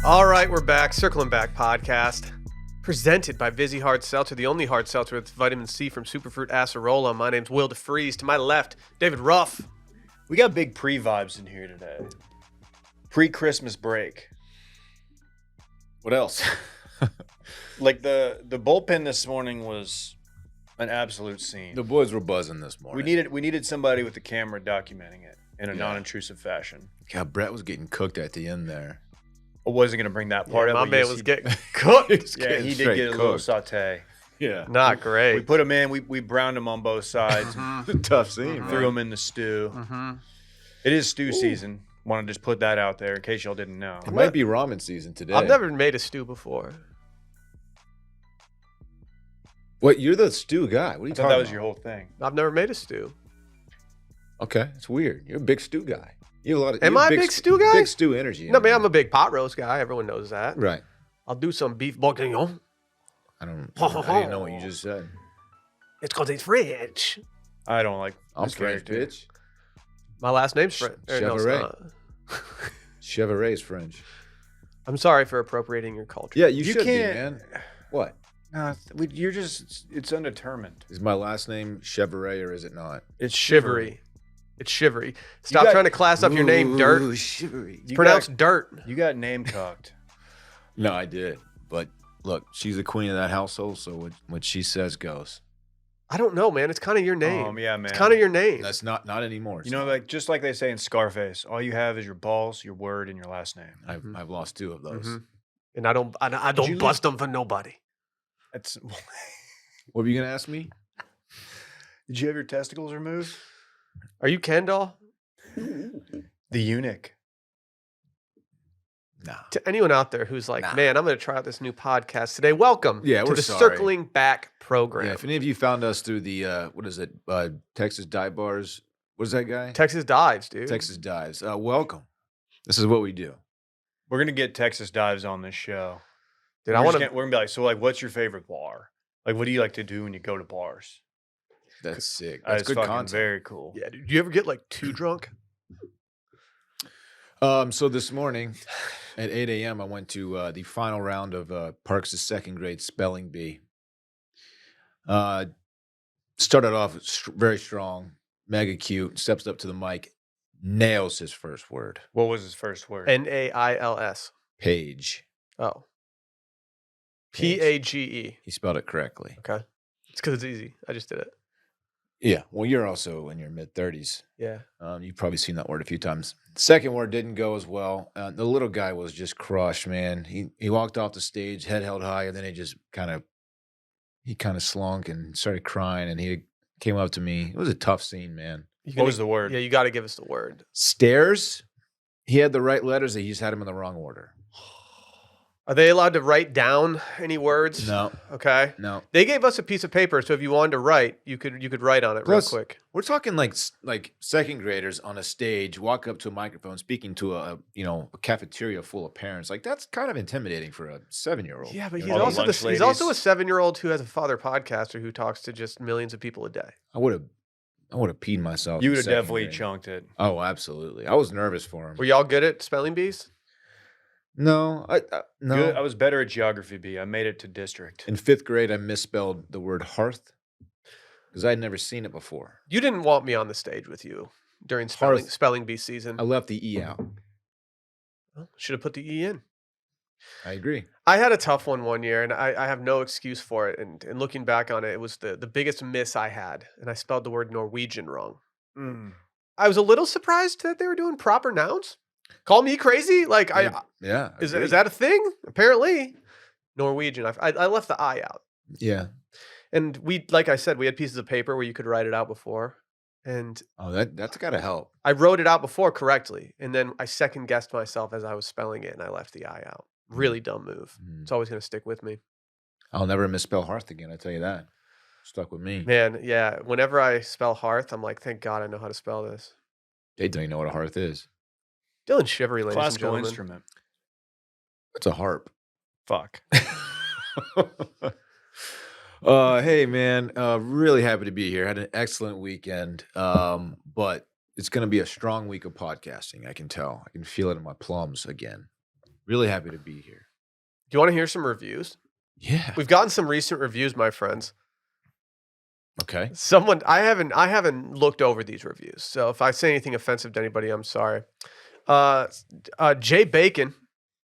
All right, we're back. Circling Back podcast. Presented by Vizzy Hard Seltzer, the only hard seltzer with vitamin C from Superfruit Acerola. My name's Will DeFries. To my left, David Ruff. We got big pre-vibes in here today. Pre-Christmas break. What else? Like the bullpen this morning was an absolute scene. The boys were buzzing this morning. We needed somebody with the camera documenting it in a non-intrusive fashion. God, Brett was getting cooked at the end there. I wasn't going to bring that part up. My but man yes, was he- getting cooked. Yeah, he did straight get a little cooked. saute. Yeah. Not We great. put him in. We browned him on both sides. Tough scene, man. Threw him in the stew. It is stew season. Want to just put that out there in case y'all didn't know. It might be ramen season today. I've never made a stew before. What? You're the stew guy. What are you I thought talking that was about? your whole thing. I've never made a stew. Okay, it's weird. You're a big stew guy. You have a lot of. Am you have I a big stew guy? Big stew energy. No, man, I'm a big pot roast guy. Everyone knows that. Right. I'll do some beef bourguignon. I didn't know what you just said. It's called a French. I don't like I'm this French, character. bitch. My last name's French. Chevrolet. Chevrolet's French. I'm sorry for appropriating your culture. Yeah, you You should can't- be, man. What? You're just, it's undetermined. Is my last name Chevrolet or is it not? It's shivery. It's shivery. Stop got- trying to class up your name, Dirt. Ooh, shivery. It's pronounced Dirt. You got name cocked. No, I did. But look, she's the queen of that household, so what she says goes. I don't know, man. It's kind of your name. Yeah, man. It's kind of your name. That's not anymore. You know, like just like they say in Scarface, all you have is your balls, your word, and your last name. I've lost two of those. Mhm. And I don't Did you bust them for nobody. That's. What were you gonna ask me? Did you have your testicles removed? Are you Ken doll? The eunuch. No. To anyone out there who's like, Nah. man, I'm going to try out this new podcast today. Welcome Yeah, to we're the sorry. Circling Back program. Yeah, if any of you found us through the what is it? Texas Dive Bars. What is that guy? Texas Dives, dude. Texas Dives. Welcome. This is what we do. We're gonna get Texas Dives on this show. Dude, We're I just want to. gonna- We're gonna be like, so like, what's your favorite bar? Like, what do you like to do when you go to bars? That's sick. That's That's good fucking content. very cool. Yeah, dude. Do you ever get like too drunk? So this morning at 8 a.m., I went to the final round of Parks' second grade spelling bee. Started off very strong, mega cute, steps up to the mic, nails his first word. What was his first word? Nails. Page. Oh. Page. Page. He spelled it correctly. Okay. It's because it's easy. I just did it. Yeah. Well, you're also in your mid-30s. Yeah. You've probably seen that word a few times. Second word didn't go as well. The little guy was just crushed, man. He walked off the stage, head held high, and then he just kind of slunk and started crying. And he came up to me. It was a tough scene, man. What was the word? Yeah, you got to give us the word. Stairs. He had the right letters. He just had them in the wrong order. Are they allowed to write down any words? No, Okay. no. They gave us a piece of paper, so if you wanted to write, you could write on it Plus, real quick. We're talking like second graders on a stage, walk up to a microphone, speaking to a cafeteria full of parents. Like that's kind of intimidating for a 7-year-old. Yeah, but All he's the also lunch he's also a ladies. 7-year-old who has a father podcaster who talks to just millions of people a day. I would have peed myself. You in would have second definitely grade. chunked it. Oh, absolutely. I was nervous for him. Were y'all good at spelling bees? No, no. Good. I was better at geography B. I made it to district. In 5th grade, I misspelled the word hearth because I had never seen it before. You didn't want me on the stage with you during Hearth. spelling bee season. I left the E out. Should have put the E in. I agree. I had a tough one year, and I have no excuse for it. And looking back on it, it was the biggest miss I had, and I spelled the word Norwegian wrong. I was a little surprised that they were doing proper nouns. Call me crazy? Like Yeah. is agreed. that a thing? Apparently, Norwegian. I left the I out. Yeah. And like I said, we had pieces of paper where you could write it out before. And Oh, that's got to help. I wrote it out before correctly. And then I second guessed myself as I was spelling it and I left the I out. Really dumb move. Mm. It's always going to stick with me. I'll never misspell hearth again. I tell you that. Stuck with me. Man, yeah. Whenever I spell hearth, I'm like, thank God I know how to spell this. They don't even know what a hearth is. Dylan Shivery, ladies and Classical gentlemen. instrument. It's a harp. Fuck. Hey man, really happy to be here. Had an excellent weekend. But it's going to be a strong week of podcasting. I can tell. I can feel it in my plums again. Really happy to be here. Do you want to hear some reviews? Yeah. We've gotten some recent reviews, my friends. Okay. I haven't looked over these reviews, so if I say anything offensive to anybody, I'm sorry. Jay Bacon,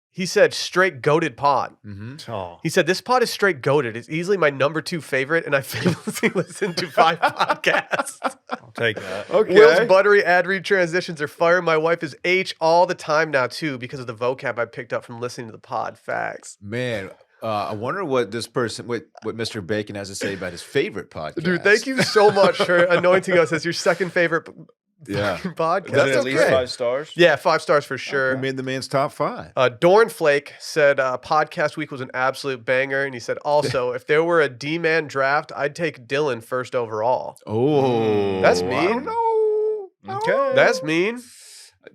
he said straight goated pod. Mm-hmm. Oh, He said this pod is straight goated. It's easily my number 2 favorite, and I famously listen to 5 podcasts. I'll take that. Will's buttery ad read transitions are fire. My wife is H all the time now too because of the vocab I picked up from listening to the pod. Facts. Man, I wonder what this person, what Mr. Bacon has to say about his favorite podcast. Dude, thank you so much for anointing us as your second favorite Yeah. podcast. Is it That's at least okay. 5 stars? Yeah, 5 stars for sure. We made the man's top 5. Dornflake said podcast week was an absolute banger. And he said, also, if there were a D-man draft, I'd take Dylan first overall. Oh, That's I mean. don't know. Okay. That's mean.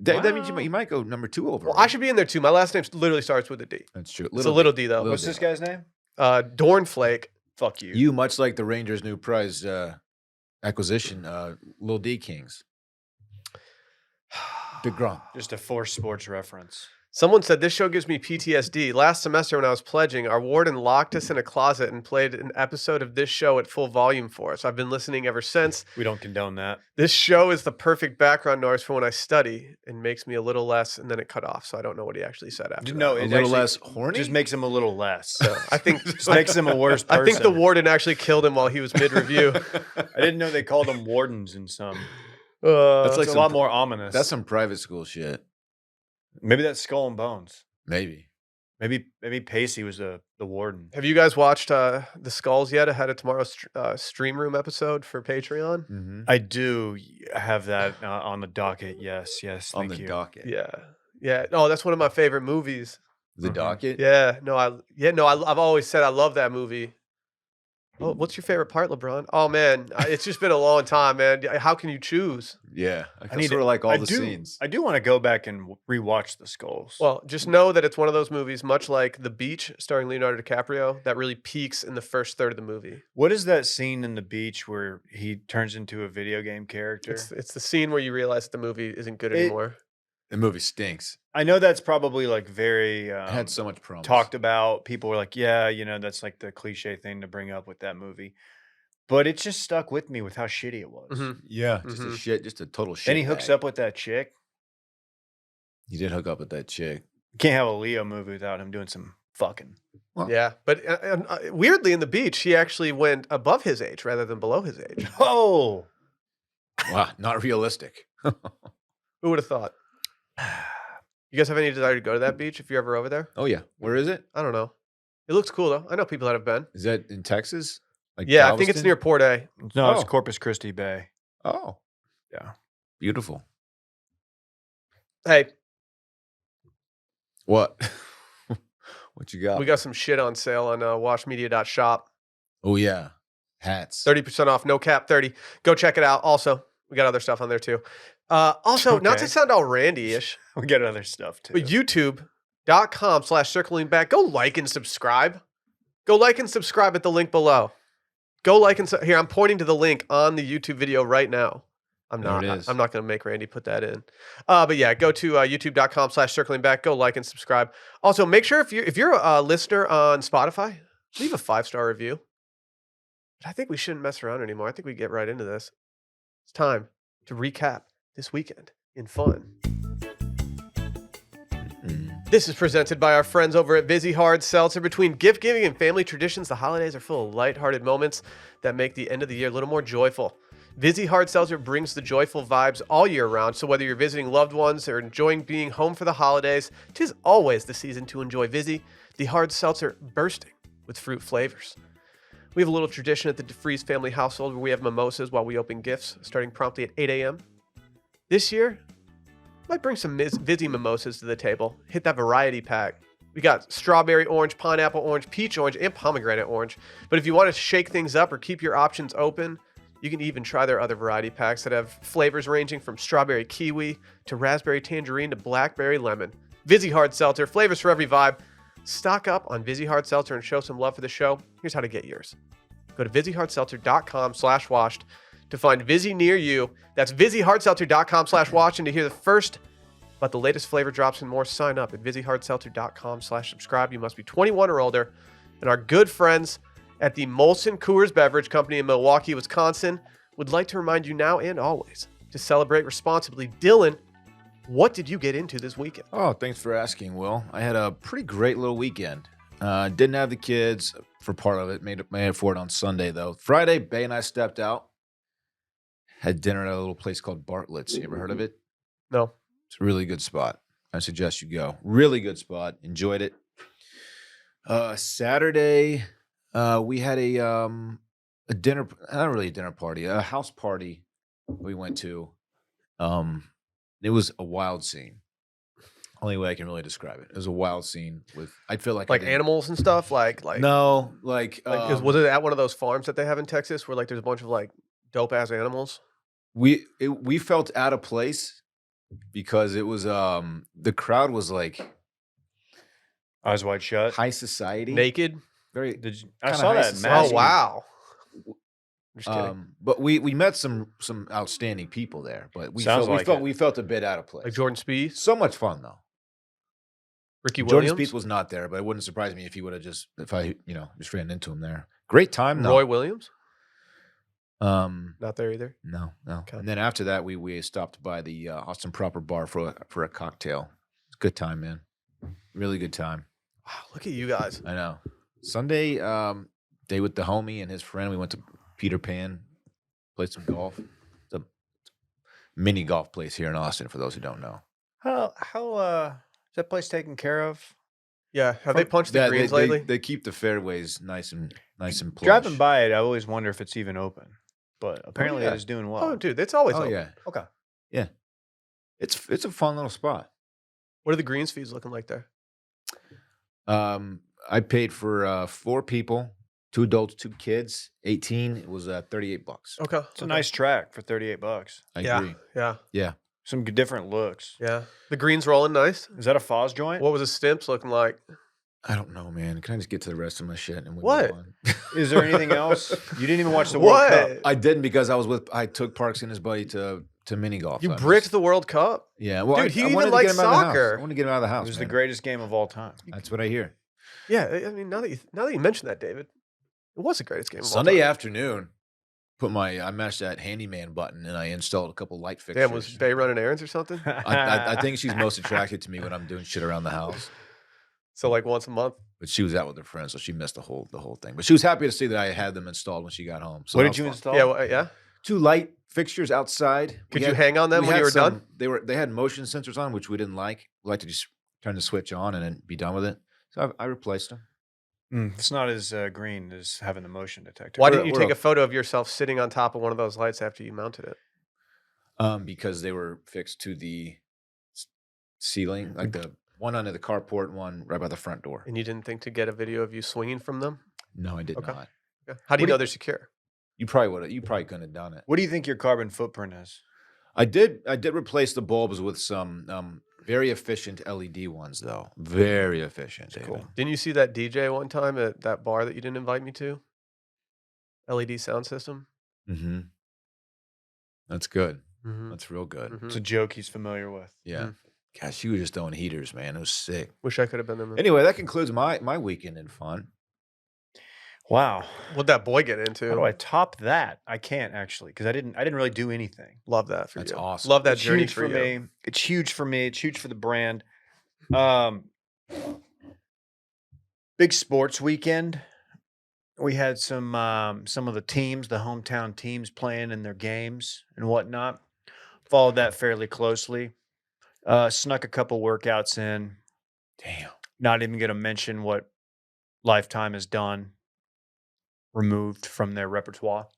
That means you might go number 2 overall. Well, I should be in there too. My last name literally starts with a D. That's true. It's a little D, though. little What's D. this guy's name? Dornflake. Fuck you. You, much like the Rangers' new prize acquisition, Lil D Kings. DeGrom. Just a forced sports reference. Someone said this show gives me PTSD. Last semester when I was pledging, our warden locked us in a closet and played an episode of this show at full volume for us. I've been listening ever since. We don't condone that. This show is the perfect background noise for when I study and makes me a little less, and then it cut off. So I don't know what he actually said after No, that. A it little actually less horny? just makes him a little less. So I think Just makes him a worse person. I think the warden actually killed him while he was mid-review. I didn't know they called them wardens in some. That's It's like a some lot pr- more ominous. That's some private school shit. Maybe that's Skull and Bones. Maybe. Maybe Pacey was the warden. Have you guys watched The Skulls yet ahead of tomorrow's Stream Room episode for Patreon? Mm-hmm. I do have that on the docket. Yes, On thank the you. docket. Yeah. Yeah. Oh, that's one of my favorite movies. The Mhm. docket? Yeah. No, I've always said I love that movie. Oh, what's your favorite part, LeBron? Oh man, it's just been a long time, man. How can you choose? Yeah. I need sort of like all the scenes. I do want to go back and rewatch the Skulls. Well, just know that it's one of those movies, much like The Beach, starring Leonardo DiCaprio, that really peaks in the first third of the movie. what is that scene in the beach where he turns into a video game character? It's the scene where you realize the movie isn't good It- anymore. The movie stinks. I know that's probably like very It had so much promise. talked about. People were like, yeah, that's like the cliche thing to bring up with that movie. But it just stuck with me with how shitty it was. Mhm. Yeah. Just Mhm. just a total shit. Then he hooks bag. up with that chick. He did hook up with that chick. You can't have a Leo movie without him doing some fucking. Well, Yeah, but weirdly in The Beach, he actually went above his age rather than below his age. Oh, Wow. Not realistic. Who would have thought? You guys have any desire to go to that beach if you're ever over there? Oh, yeah. Where is it? I don't know. It looks cool though. I know people that have been. Is that in Texas? Like Yeah, I think it's Galveston? near Port A. no, it's Oh. Corpus Christi Bay. Oh. Yeah. Beautiful. Hey, What? What you got? we got some shit on sale on washmedia.shop. Oh, yeah. Hats. 30% off, no cap 30. Go check it out. Also, we got other stuff on there too. Also, not to Okay. sound all Randy-ish, We got other stuff too. but youtube.com/circling back. Go like and subscribe. Go like and subscribe at the link below. Go like and here. I'm pointing to the link on the YouTube video right now. I'm There not. it is. I'm not going to make Randy put that in. But yeah, go to youtube.com/circling back. Go like and subscribe. Also, make sure if you're a listener on Spotify, leave a 5-star review. But I think we shouldn't mess around anymore. I think we get right into this. It's time to recap this weekend in fun. Mm. This is presented by our friends over at Vizzy Hard Seltzer. Between gift giving and family traditions, the holidays are full of lighthearted moments that make the end of the year a little more joyful. Vizzy Hard Seltzer brings the joyful vibes all year round, so whether you're visiting loved ones or enjoying being home for the holidays, 'tis always the season to enjoy Vizzy, the hard seltzer bursting with fruit flavors. We have a little tradition at the DeFries family household where we have mimosas while we open gifts, starting promptly at 8 a.m. This year, might bring some Vizzy mimosas to the table. Hit that variety pack. We got strawberry orange, pineapple orange, peach orange, and pomegranate orange. But if you want to shake things up or keep your options open, you can even try their other variety packs that have flavors ranging from strawberry kiwi to raspberry tangerine to blackberry lemon. Vizzy Hard Seltzer, flavors for every vibe. Stock up on Vizzy Hard Seltzer and show some love for the show. Here's how to get yours. Go to VizzyHardSeltzer.com/washed to find Vizzy near you. That's VizzyHardSeltzer.com/washed and to hear the first about the latest flavor drops and more, sign up at VizzyHardSeltzer.com/subscribe. You must be 21 or older. And our good friends at the Molson Coors Beverage Company in Milwaukee, Wisconsin, would like to remind you now and always to celebrate responsibly. Dylan, what did you get into this weekend? Oh, thanks for asking, Will. I had a pretty great little weekend. Didn't have the kids for part of it. Made it for it on Sunday, though. Friday, Bay and I stepped out. Had dinner at a little place called Bartlett's. You ever heard of it? No. It's a really good spot. I suggest you go. Really good spot. Enjoyed it. Saturday, we had a dinner, not really a dinner party, a house party we went to. It was a wild scene. Only way I can really describe it. It was a wild scene with, I feel like Like animals and stuff? Like no, like, was it at one of those farms that they have in Texas where like there's a bunch of like dope ass animals? we felt out of place because it was the crowd was like Eyes wide shut. high society, Naked? very. I kinda saw high that. society. Oh Massive. wow. Just kidding. But we met some outstanding people there, but Sounds like it. we felt a bit out of place. Like Jordan Spieth, So much fun though. Ricky Jordan Williams, Spieth was not there, but it wouldn't surprise me if he would have if I just ran into him there. Great time though. Roy Williams, Um, not there either. no. Okay. And then after that, we stopped by the Austin Proper Bar for a cocktail. It's a good time, man. Really good time. Wow, look at you guys. I know. Sunday, day with the homie and his friend. We went to Peter Pan, played some golf. It's a mini golf place here in Austin. For those who don't know, How is that place taken care of? Yeah, have they punched the Yeah, greens lately? They keep the fairways nice and plush. Driving by it, I always wonder if it's even open. But apparently yeah. it is doing well. Oh, dude, it's always Oh open. yeah, Okay. yeah. It's a fun little spot. What are the greens fees looking like there? I paid for 4 people, 2 adults, 2 kids, 18. It was $38. Okay, It's a nice track for $38. I yeah, agree. yeah, Yeah. Some different looks. yeah. The greens rolling nice. Is that a Foz joint? What was the stimps looking like? I don't know, man. Can I just get to the rest of my shit and we What? move on? Is there anything else? You didn't even watch the World Cup. What? I didn't because I took Parks and his buddy to mini golf. You I bricked just- the World Cup? Yeah, well, Dude, he I even wanted to get likes him out of the house. soccer. I want to get him out of the It house. was man. the greatest game of all time. That's what I hear. Yeah, I mean, now that you mention that, David, it was the greatest game of all Sunday time. afternoon, I mashed that handyman button and I installed a couple light fixtures. Damn, was Bay running errands or something? I think she's most attracted to me when I'm doing shit around the house. So like once a month. But she was out with her friends, so she missed the whole thing. But she was happy to see that I had them installed when she got home. So What that did was you fun. install? Yeah, well, yeah. 2 light fixtures outside. Could you hang on them we when had you were some- done? They had motion sensors on, which we didn't like. We like to just turn the switch on and then be done with it. So I replaced them. It's not as green as having the motion detector. Why We're- didn't you we're take a- a photo of yourself sitting on top of one of those lights after you mounted it? Because they were fixed to the ceiling, like the one under the carport, one right by the front door. And you didn't think to get a video of you swinging from them? No, I did Okay. not. Okay. How do you know they're secure? You probably would have. You probably couldn't have done it. What do you think your carbon footprint is? I did replace the bulbs with some very efficient LED ones, though. Very efficient. David. Cool. Didn't you see that DJ one time at that bar that you didn't invite me to? LED sound system? Mm-hmm. That's good. Mm-hmm. That's real good. It's a joke he's familiar with. Yeah. Gosh, you were just throwing heaters, man. It was sick. Wish I could have been there. Anyway, that concludes my weekend in fun. Wow. What'd that boy get into? How do I top that? I can't actually because I didn't really do anything. Love that for That's you. awesome. Love that It's journey huge for you. me. It's huge for me. It's huge for the brand. Big sports weekend. We had some of the teams, the hometown teams, playing in their games and whatnot. Followed that fairly closely. Snuck a couple workouts in. Damn. Not even going to mention what Lifetime has done. Removed from their repertoire,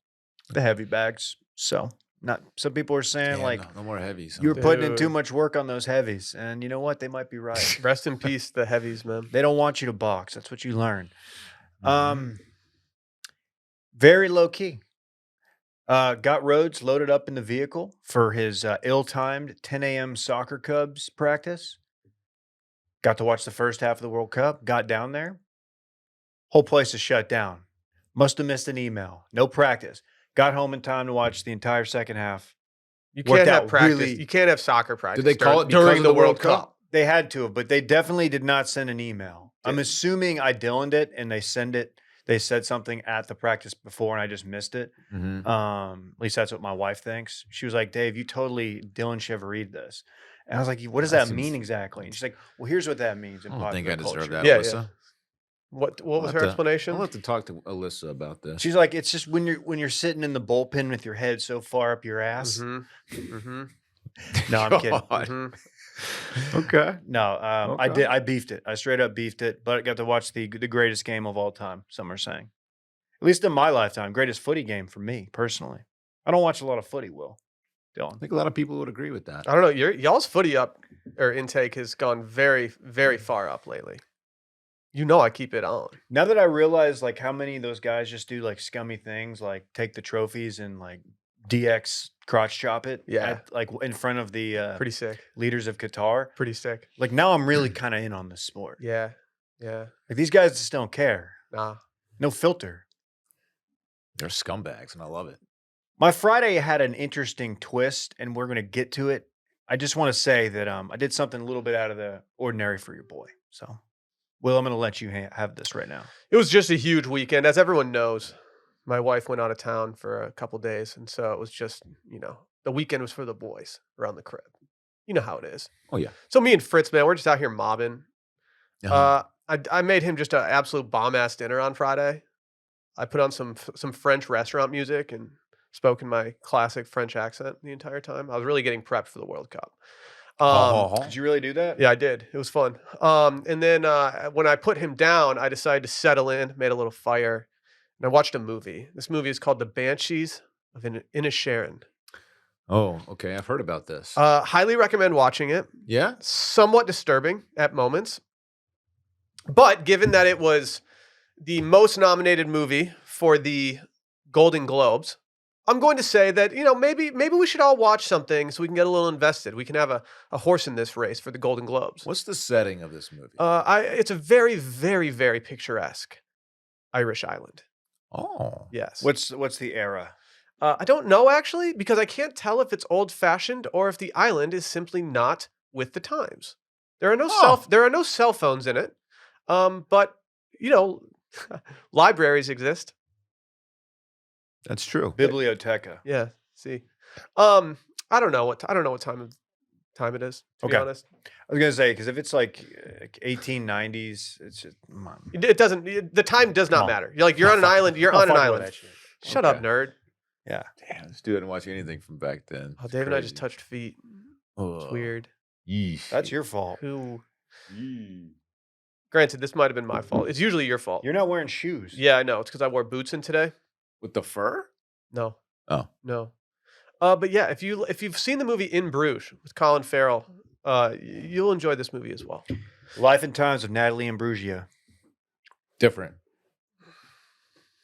the heavy bags. So, not some people are saying Damn, like no more heavies. you were putting in too Dude. much work on those heavies, and you know what? They might be right. Rest in peace, the heavies, man. They don't want you to box. That's what you learn. Mhm. Very low key. Got Rhodes loaded up in the vehicle for his ill-timed 10 a.m. soccer Cubs practice. Got to watch the first half of the World Cup. Got down there. Whole place is shut down. Must have missed an email. No practice. Got home in time to watch the entire second half. You Worked can't have out practice. really. You can't have soccer practice. they call it because during of the the World World Cup? Cup? They had to, but they definitely did not send an email. I'm Did- assuming I Dylan'd it and they send it. They said something at the practice before and I just missed it. Mhm. At least that's what my wife thinks. She was like, "Dave, you totally Dylan should read this." And I was like, "What does That that mean seems- exactly?" And she's like, "Well, here's what that means in I don't think popular I deserve culture." that, Yeah, Alyssa. What I'll was have her to- explanation? I'll have to talk to Alyssa about this. She's like, "It's just when you're sitting in the bullpen with your head so far up your ass." Mm-hmm. Mm-hmm. No, I'm kidding. God. Mm-hmm. Okay. No, I Okay. did. I beefed it. I straight up beefed it. But I got to watch the greatest game of all time. Some are saying, at least in my lifetime, greatest footy game for me personally. I don't watch a lot of footy. Will I Dylan? think a lot of people would agree with that. I don't know. Y'all's footy up or intake has gone very, very far up lately. You know, I keep it on. Now that I realize like how many of those guys just do like scummy things, like take the trophies and like DX crotch chop it, Yeah. like in front of the Pretty sick. leaders of Qatar. Pretty sick. Like now I'm really kind of in on this sport. Yeah. Yeah. Like these guys just don't care. Nah. No filter. They're scumbags, and I love it. My Friday had an interesting twist, and we're gonna get to it. I just want to say that I did something a little bit out of the ordinary for your boy. So, Will, I'm gonna let you have this right now. It was just a huge weekend. As everyone knows, my wife went out of town for a couple days. And so it was just, the weekend was for the boys around the crib. You know how it is. Oh yeah. So me and Fritz, man, we're just out here mobbing. Uh-huh. I made him just an absolute bomb ass dinner on Friday. I put on some French restaurant music and spoke in my classic French accent the entire time. I was really getting prepped for the World Cup. Did you really do that? Yeah, I did. It was fun. And then when I put him down, I decided to settle in, made a little fire, and I watched a movie. This movie is called The Banshees of Inisherin. Oh, okay. I've heard about this. Highly recommend watching it. Yeah. Somewhat disturbing at moments. But given that it was the most nominated movie for the Golden Globes, I'm going to say that, maybe we should all watch something so we can get a little invested. We can have a horse in this race for the Golden Globes. What's the setting of this movie? It's a very, very, very picturesque Irish island. Oh. Yes. What's the era? I don't know, actually, because I can't tell if it's old-fashioned or if the island is simply not with the times. There are no cell phones in it. But libraries exist. That's true. Biblioteca. Yeah. See, I don't know what time it is. To be Okay. honest, I was gonna say because if it's like 1890s, it's just it doesn't. The time does not Come on. matter. You're on an island. You're on an island. Shut up, Okay. nerd. Yeah. Damn, this dude didn't watch anything from back then. Oh, Dave and I just touched feet. It's Ugh. weird. Yeesh. That's your fault. Who? Yee. Granted, this might have been my fault. It's usually your fault. You're not wearing shoes. Yeah, I know. It's because I wore boots in today. With the fur? No. Oh. No. But yeah, if you've seen the movie In Bruges with Colin Farrell, you'll enjoy this movie as well. Life and Times of Natalie Imbruglia. Different.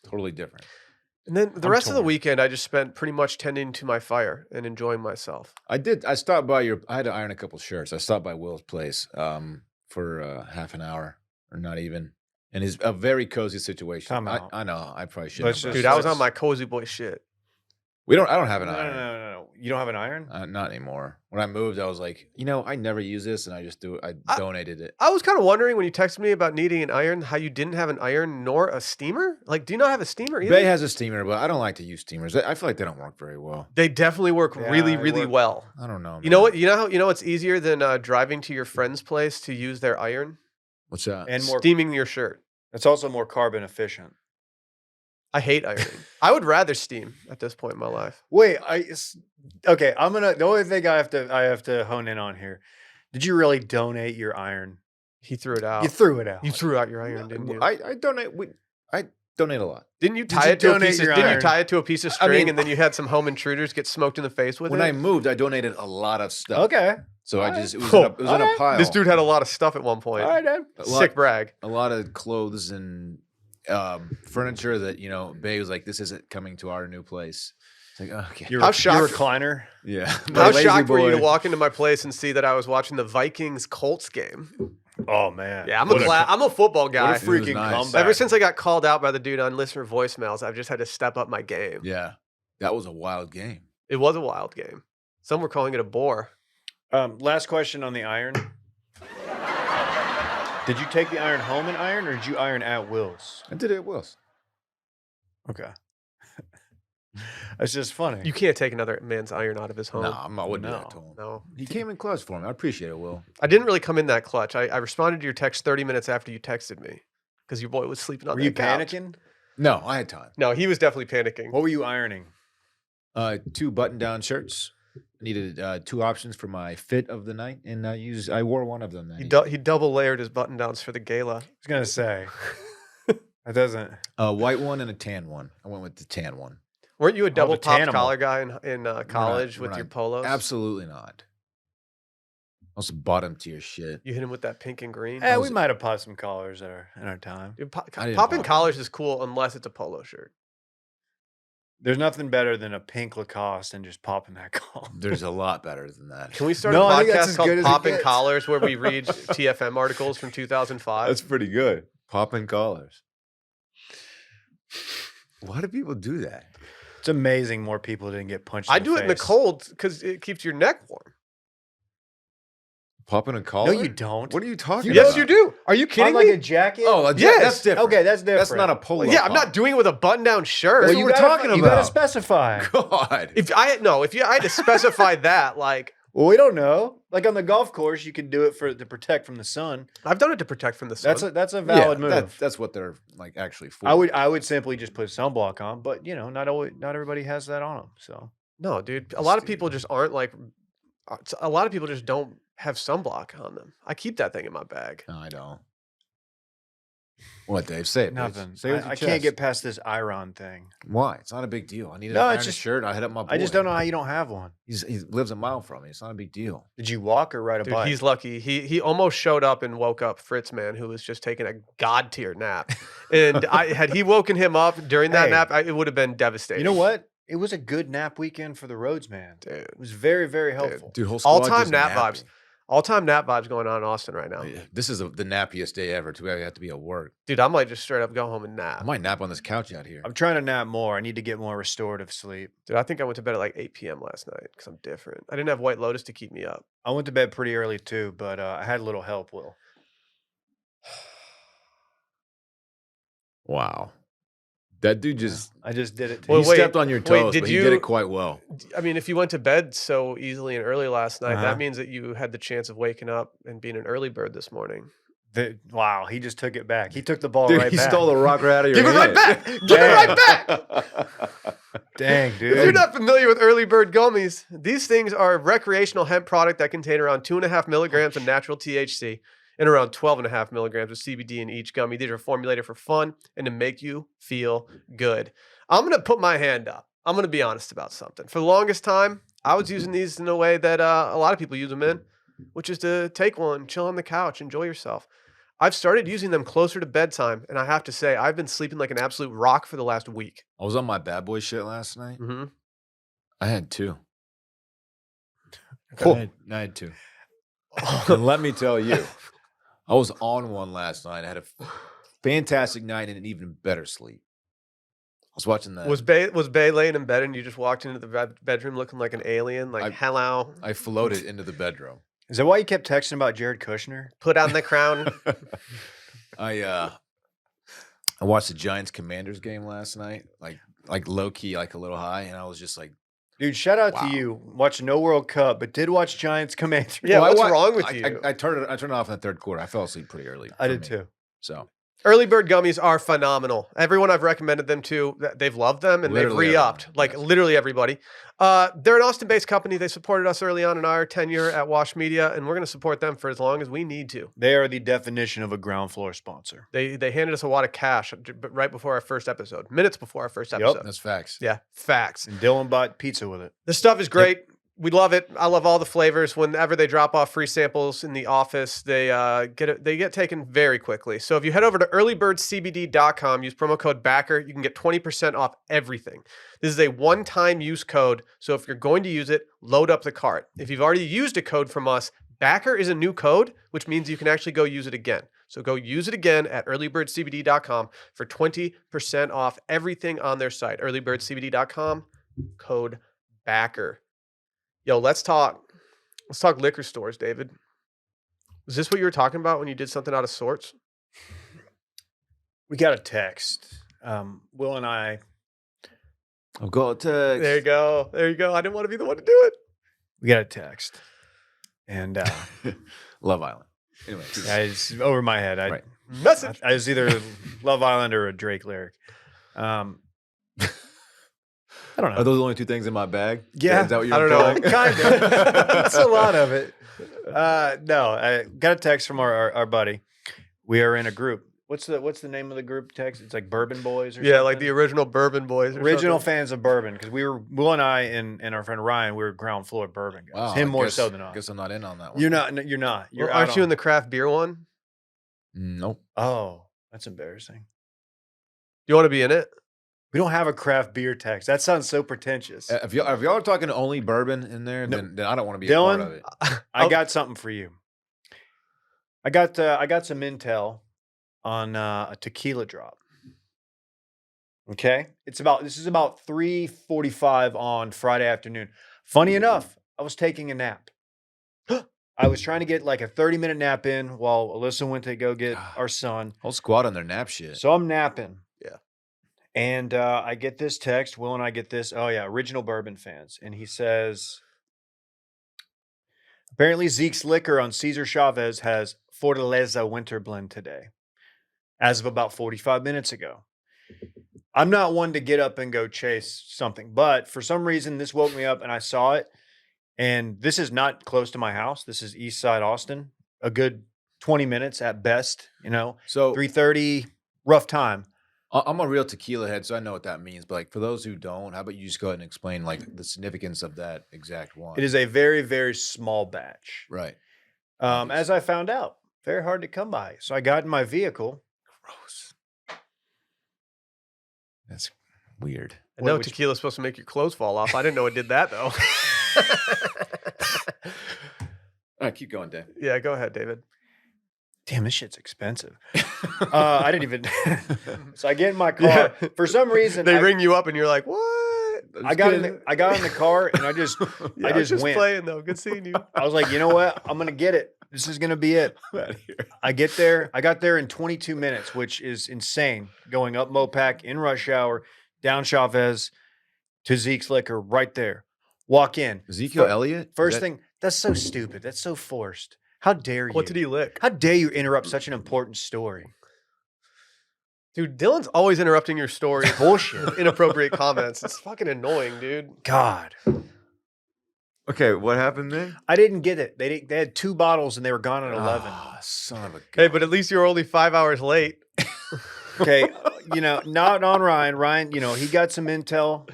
Totally different. And then the I'm rest of the torn. weekend, I just spent pretty much tending to my fire and enjoying myself. I stopped by I had to iron a couple shirts. I stopped by Will's place for half an hour or not even. And it's a very cozy situation. Time out. I know. I probably Let's shouldn't. Dude, I was on my cozy boy shit. I don't have an No, iron. no. You don't have an iron? Not anymore. When I moved, I was like, I never use this, and I just do it. I donated it. I was kind of wondering when you texted me about needing an iron, how you didn't have an iron nor a steamer. Like, do you not have a steamer either? Bay has a steamer, but I don't like to use steamers. I feel like they don't work very well. They definitely work Yeah, really, they really work- well. I don't know. You know man. what? You know what's easier than driving to your friend's place to use their iron? What's that? And more. Steaming your shirt. It's also more carbon efficient. I hate ironing. I would rather steam at this point in my life. Wait, okay. The only thing I have to hone in on here. Did you really donate your iron? He threw it out. You threw it out. You threw out your iron, didn't you? I donate. I donate a lot. Didn't you Did tie you it to a donate piece of? your Didn't you iron? tie it to a piece of I string, mean- and then you had some home intruders get smoked in the face with When it? I moved, I donated a lot of stuff. Okay. So Alright. it was in a Alright. pile. This dude had a lot of stuff at one point. All right, then. Sick brag. A lot of clothes and furniture that Bay was like, "This isn't coming to our new place." It's like, okay, Your, How your shocked- recliner. yeah. How Lazy shocked were you to boy. walk into my place and see that I was watching the Vikings Colts game? Oh man. Yeah, What I'm a football What guy. a freaking nice. comeback. Ever since I got called out by the dude on listener voicemails, I've just had to step up my game. Yeah, that was a wild game. It was a wild game. Some were calling it a bore. Last question on the iron. Did you take the iron home and iron, or did you iron at Will's? I did it at Will's. Okay. That's just funny. You can't take another man's iron out of his home. No, I wouldn't do that to No. him. No. He came in clutch for me. I appreciate it, Will. I didn't really come in that clutch. I responded to your text 30 minutes after you texted me because your boy was sleeping on Were that you couch. panicking? No, I had time. No, he was definitely panicking. What were you ironing? 2 button-down shirts. I needed 2 options for my fit of the night, and I wore one of them. That He double layered his button downs for the gala. I was gonna say that doesn't. A white one and a tan one. I went with the tan one. Weren't you a double the popped Tanimal. collar guy in college we're with your not. polos? Absolutely not. Also bottom tier shit. You hit him with that pink and green. Eh, we might have popped some collars in our time. Dude, I didn't popping pop collars is cool unless it's a polo shirt. There's nothing better than a pink Lacoste and just popping that collar. There's a lot better than that. Can we start No, a I think that's podcast as called good as it Popping gets. Collars where we read TFM articles from 2005? That's pretty good. Popping collars. Why do people do that? It's amazing more people didn't get punched. I in the do it in the face. cold because it keeps your neck warm. Popping a collar? No, you don't. What are you talking Yes, about? you do. Are you kidding On like me? a jacket. Oh, Yes. that's different. Okay, that's different. That's not a polo. Yeah, I'm not doing it with a button-down shirt. That's Well, what we're talking You gotta about. specify. God. If I had to specify that, like Well, we don't know. Like on the golf course, you can do it to protect from the sun. I've done it to protect from the sun. That's a valid Yeah, move. that's what they're like actually for. I would simply just put sunblock on, but not everybody has that on them. So No, dude. A lot of people just aren't like. A lot of people just don't have sunblock on them. I keep that thing in my bag. No, I don't. What, Dave? Say it. bitch. nothing. Say it with your I can't chest. get past this iron thing. Why? It's not a big deal. I need No, an it's iron just- shirt. I hit up my boy. I just don't know how you don't have one. He lives a mile from me. It's not a big deal. Did you walk or ride a Dude, bike? he's lucky. He almost showed up and woke up Fritz, man, who was just taking a god tier nap. And had he woken him up during that Hey. nap, it would have been devastating. You know what? It was a good nap weekend for the roads, man. dude? It was very, very helpful. Dude, whole squad All-time just nap napping. vibes. All-time nap vibes going on in Austin right now. Yeah, this is the nappiest day ever. Too bad we have to be at work. Dude, I might just straight up go home and I nap. might nap on this couch out here. I'm trying to nap more. I need to get more restorative sleep. Dude, I think I went to bed at like 8 p.m. last night because I'm different. I didn't have White Lotus to keep me up. I went to bed pretty early too, but I had a little help, Will. Wow. That dude just I just did it. Well, he wait, stepped on your toes, did but he did you- it quite well. I mean, if you went to bed so easily and early last night, Uh-huh. that means that you had the chance of waking up and being an early bird this morning. Wow, he just took it back. He took the ball Dude, right he back. stole the rock right out of your Give it right hand. back! Give it right back! Dang, If you're dude. not familiar with early bird gummies, these things are a recreational hemp product that contain around 2.5 milligrams of natural THC and around 12.5 milligrams of CBD in each gummy. These are formulated for fun and to make you feel good. I'm going to put my hand up. I'm going to be honest about something. For the longest time, I was using these in a way that a lot of people use them in, which is to take one, chill on the couch, enjoy yourself. I've started using them closer to bedtime, and I have to say, I've been sleeping like an absolute rock for the last week. I was on my bad boy shit last night. Mm-hmm. I had 2. Okay. I had 2. And let me tell you, I was on one last night. I had a fantastic night and an even better sleep. I was watching that. Was Bay laying in bed and you just walked into the bedroom looking like an alien? Like, hello, I floated into the bedroom. Is that why you kept texting about Jared Kushner? put on the crown. I watched the Giants Commanders game last night, like low key, like a little high, and I was just like, Dude, shout out Wow. to you. Watched no World Cup, but did watch Giants Commanders. Yeah, Well, what's I wrong with I, you? I turned it off in the third quarter. I fell asleep pretty early. I for did me. too. So Early bird gummies are phenomenal. Everyone I've recommended them to, they've loved them and Literally they've re-upped. everyone, Like yes. literally everybody. They're an Austin-based company. They supported us early on in our tenure at Wash Media, and we're going to support them for as long as we need to. They are the definition of a ground floor sponsor. They handed us a wad of cash right before our first episode, minutes before our first episode. that's facts. Yeah, facts. And Dylan bought pizza with it. The stuff is great. We love it. I love all the flavors. Whenever they drop off free samples in the office, they get taken very quickly. So if you head over to earlybirdcbd.com, use promo code BACKER, you can get 20% off everything. This is a one-time use code. So if you're going to use it, load up the cart. If you've already used a code from us, BACKER is a new code, which means you can actually go use it again. So go use it again at earlybirdcbd.com for 20% off everything on their site. earlybirdcbd.com, code BACKER. Yo, let's talk. Let's talk liquor stores, David. Is this what you were talking about when you did something out of sorts? We got a text. Will and I, I've got a There you text. go. There you go. I didn't want to be the one to do it. we got a text. And Love Island. Anyway, it's over my head. Right. Message. I was either Love Island or a Drake lyric. I don't know. are those the only two things in my bag? Yeah, Is that what you're I don't know. implying? Kind of. That's a lot of it. No, I got a text from our buddy. We are in a group. What's the name of the group text? It's like Bourbon Boys or Yeah, something? like the original Bourbon Boys. Or original something. fans of Bourbon, because Will and I and our friend Ryan, we were ground floor Bourbon guys. Wow, Him I more guess- so than I us. guess I'm not in on that one. You're not. You're not. You're Well, out aren't you on- in the craft beer one? Nope. Oh, that's embarrassing. Do you want to be in it? We don't have a craft beer text. That sounds so pretentious. If y'all are talking only bourbon in there, No. then I don't want to be a part Dylan? of it. I got something for you. I got some intel on a tequila drop. Okay, this is about 3:45 on Friday afternoon. Funny enough, I was taking a nap. I was trying to get like a 30-minute nap in while Alyssa went to go get our son. Whole squad on their nap shit. So I'm napping. Yeah. And I get this text. Will and I get this. Oh yeah, original Bourbon fans. And he says, apparently Zeke's Liquor on Cesar Chavez has Fortaleza Winter Blend today, as of about 45 minutes ago. I'm not one to get up and go chase something, but for some reason this woke me up and I saw it. And this is not close to my house. This is East Side Austin, a good 20 minutes at best. So 3:30, rough time. I'm a real tequila head, so I know what that means. But like for those who don't, how about you just go ahead and explain like the significance of that exact one? It is a very, very small batch. Right. As I found out, very hard to come by. So I got in my vehicle. Gross. That's weird. I know Which- tequila's supposed to make your clothes fall off. I didn't know it did that though. All right, keep going, Dan. Yeah, go ahead, David. Damn, this shit's expensive. I didn't even. So I get in my car. Yeah. For some reason, They I, ring you up and you're like, "What?" I got in the car and I just Yeah, I I was just went. playing though. Good seeing you. I was like, you know what? I'm gonna get it. This is gonna be it. Out of here. I get there. I got there in 22 minutes, which is insane. Going up Mopac in rush hour, down Chavez to Zeke's Liquor, right there. Walk in. Ezekiel Fir- Elliott? First thing, that's so stupid. That's so forced. How dare you? What did he lick? How dare you interrupt such an important story? Dude, Dylan's always interrupting your story. Bullshit. Inappropriate comments. It's fucking annoying, dude. God, Okay, what happened then? I didn't get it. They had 2 bottles and they were gone at 11. Ah, son of a Hey, gun. but at least you're only 5 hours late. Okay, not on Ryan. Ryan, he got some intel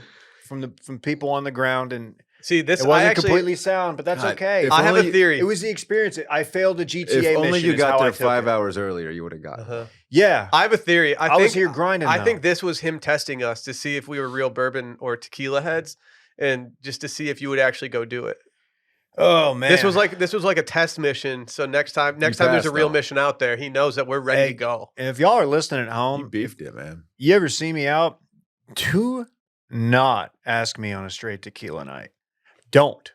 from people on the ground, and See, this it I wasn't actually, completely sound, but that's God, okay. if I have a only- theory. It was the experience. I failed a GTA If mission. only you is how got I there took 5 it. hours earlier, you would have gotten it. Uh-huh. Yeah, I have a theory. I was here grinding. I though. think this was him testing us to see if we were real bourbon or tequila heads, and just to see if you would actually go do it. Oh man, This was like a test mission. So next time there's passed, a real though. mission out there, he knows that we're ready Hey, to go. And if y'all are listening at You home, beefed it, man. you ever see me out, do not ask me on a straight tequila night. Don't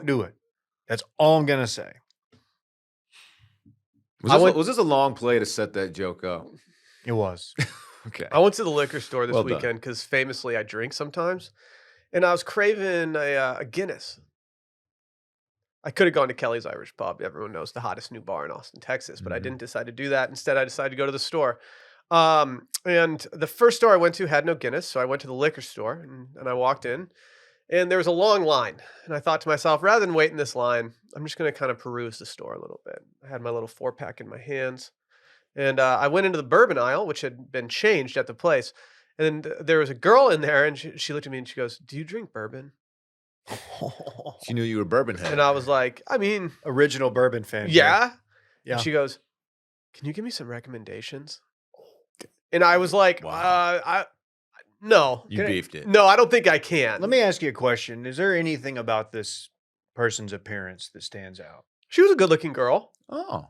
do it. That's all I'm gonna say. Was this a long play to set that joke up? It was. Okay. I went to the liquor store this Well done. weekend because famously I drink sometimes, and I was craving a Guinness. I could have gone to Kelly's Irish Pub. Everyone knows the hottest new bar in Austin, Texas, but I Mhm. didn't decide to do that. Instead, I decided to go to the store. And the first store I went to had no Guinness, so I went to the liquor store and I walked in, and there was a long line. And I thought to myself, rather than wait in this line, I'm just going to kind of peruse the store a little bit. I had my little 4-pack in my hands, and I went into the bourbon aisle, which had been changed at the place. And there was a girl in there, and she looked at me and she goes, "Do you drink bourbon?" She knew you were bourbon head. And I was like, I mean, Original bourbon fan. yeah. Yeah. And she goes, "Can you give me some recommendations?" And I was like, Wow. no. You beefed it. No, I don't think I can. Let me ask you a question. Is there anything about this person's appearance that stands out? She was a good-looking girl. Oh.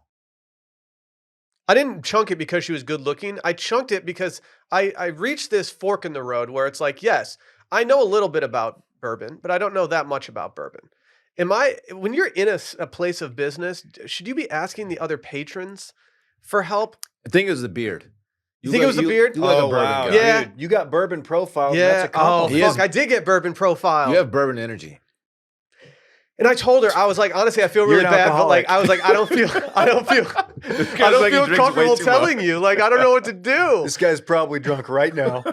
I didn't chunk it because she was good looking. I chunked it because I reached this fork in the road where it's like, yes, I know a little bit about bourbon, but I don't know that much about bourbon. When you're in a place of business, should you be asking the other patrons for help? I think it was the beard. You think it was the beard? You like a Oh bourbon wow, guy. Yeah. dude, you got bourbon profiled, and that's Yeah. a Oh, compliment. He has- fuck. I did get bourbon profile. You have bourbon energy. And I told her, I was like, honestly, I feel You're really an bad, but like, alcoholic. I was like, I don't feel guy's like he drinks way comfortable too telling much. you. Like, I don't know what to do. This guy's probably drunk right now.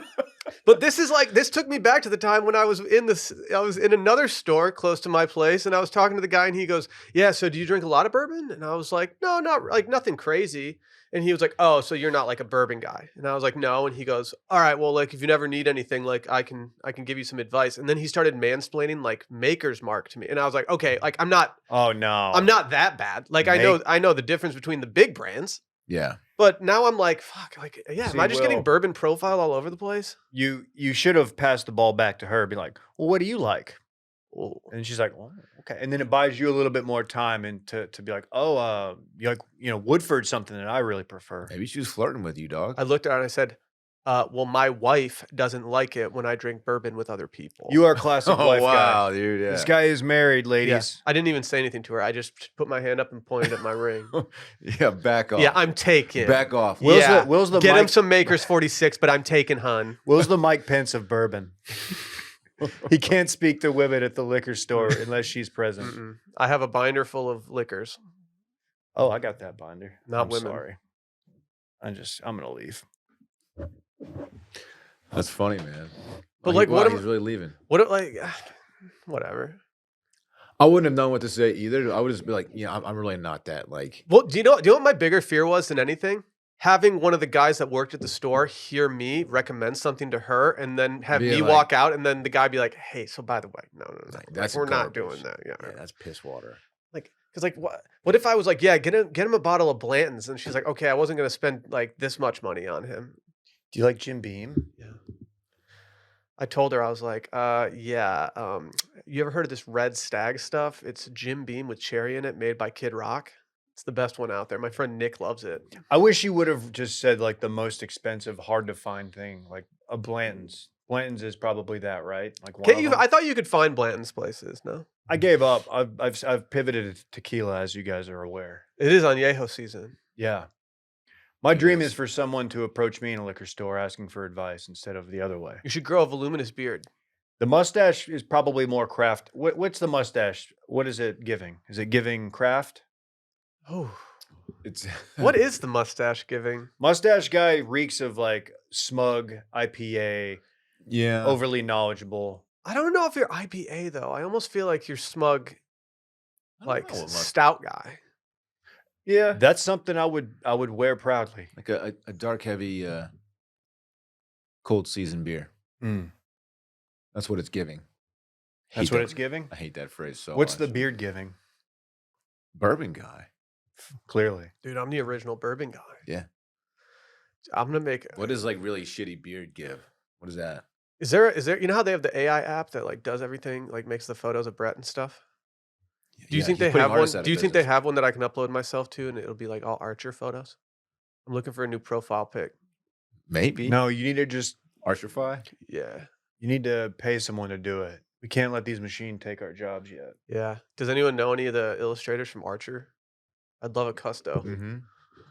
But this took me back to the time when I was in another store close to my place, and I was talking to the guy, and he goes, "Yeah, so do you drink a lot of bourbon?" And I was like, "No, not like nothing crazy." And he was like, "Oh, so you're not like a bourbon guy?" And I was like, "No." And he goes, "All right, well, like if you never need anything, like I can give you some advice." And then he started mansplaining like Maker's Mark to me, and I was like, "Okay, like I'm not Oh no, that bad. Like Make- I know the difference between the big brands." Yeah. But now I'm like, fuck, like, yeah, See, am I just Will- getting bourbon profile all over the place? You should have passed the ball back to her. Be like, well, what do you like? Oh. And she's like, oh, okay. And then it buys you a little bit more time and to be like, oh, you like, Woodford's something that I really prefer. Maybe she was flirting with you, dog. I looked at her and I said, well, my wife doesn't like it when I drink bourbon with other people. You are a classic Oh wife guy. wow, dude. Yeah. This guy is married, Yeah. ladies. I didn't even say anything to her. I just put my hand up and pointed at my ring. Yeah, back off. Yeah, I'm taking. Back off. Will's the Get him Mike- some Makers 46, but I'm taking, hun. Will's the Mike Pence of bourbon. He can't speak to women at the liquor store unless she's present. Mm-mm. I have a binder full of liquors. Oh, I got that binder. Not I'm women. sorry. I'm gonna leave. That's funny, man. But, Wow, like, what am- he's really leaving. What, like, whatever. I wouldn't have known what to say either. I would just be like, I'm really not that like. Well, do you know what my bigger fear was than anything? Having one of the guys that worked at the store hear me recommend something to her, and then have Be me like- walk out, and then the guy be like, "Hey, so by the way, no, Like, like, that's we're not garbage. doing that." Yeah, Yeah, that's piss water. like, because like, what if I was like, "Yeah, get him a bottle of Blanton's," and she's like, "Okay, I wasn't gonna spend like this much money on him." Do you like Jim Beam? Yeah. I told her, I was like, yeah, you ever heard of this Red Stag stuff? It's Jim Beam with cherry in it, made by Kid Rock. It's the best one out there. My friend Nick loves it. I wish you would have just said like the most expensive, hard to find thing, like a Blanton's. Blanton's is probably that, right? Like one Can't of you? them. I thought you could find Blanton's places. No, I gave up. I've pivoted to tequila, as you guys are aware. it is Añejo season. Yeah. My dream Yes. is for someone to approach me in a liquor store asking for advice instead of the other way. You should grow a voluminous beard. The mustache is probably more craft. What's the mustache? What is it giving? Is it giving craft? Oh, It's what is the mustache giving? Mustache guy reeks of like smug IPA, yeah. overly knowledgeable. I don't know if you're IPA though. I almost feel like you're smug, I don't like know what stout guy. Yeah. That's something I would wear proudly. Like a dark, heavy, cold season beer. Mm. That's what it's giving. That's Hate what that- it's giving. I hate that phrase so What's the much. beard giving? Bourbon guy? Clearly. Dude, I'm the original bourbon guy. Yeah. I'm gonna make. What does like really shitty beard give? What is that? Is there? You know how they have the AI app that like does everything, like makes the photos of Brett and stuff? Do you Yeah, think he's they putting have one? artists out of Do you think they business. have one that I can upload myself to, and it'll be like all Archer photos? I'm looking for a new profile pic. Maybe. No, you need to just Archerfy? Yeah, you need to pay someone to do it. We can't let these machines take our jobs yet. yeah. Does anyone know any of the illustrators from Archer? I'd love a custo. Mm-hmm.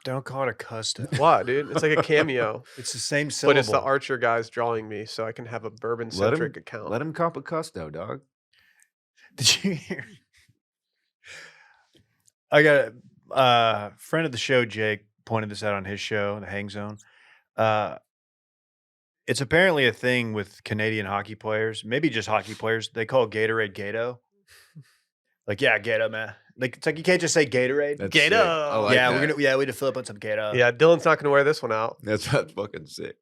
Don't call it a custom. Why, dude? It's like a cameo, It's the same syllable. but it's the Archer guys drawing me, so I can have a bourbon centric account. Let him cop a custo, dog. Did you hear? I got a friend of the show, Jake, pointed this out on his show, The Hang Zone. It's apparently a thing with Canadian hockey players, maybe just hockey players. They call Gatorade Gato. Like, yeah, Gato, man. Like, it's like you can't just say Gatorade. That's Gato. sick. I like yeah, that. we need to fill up on some Gato. Yeah, Dylan's not going to wear this one out. That's fucking sick.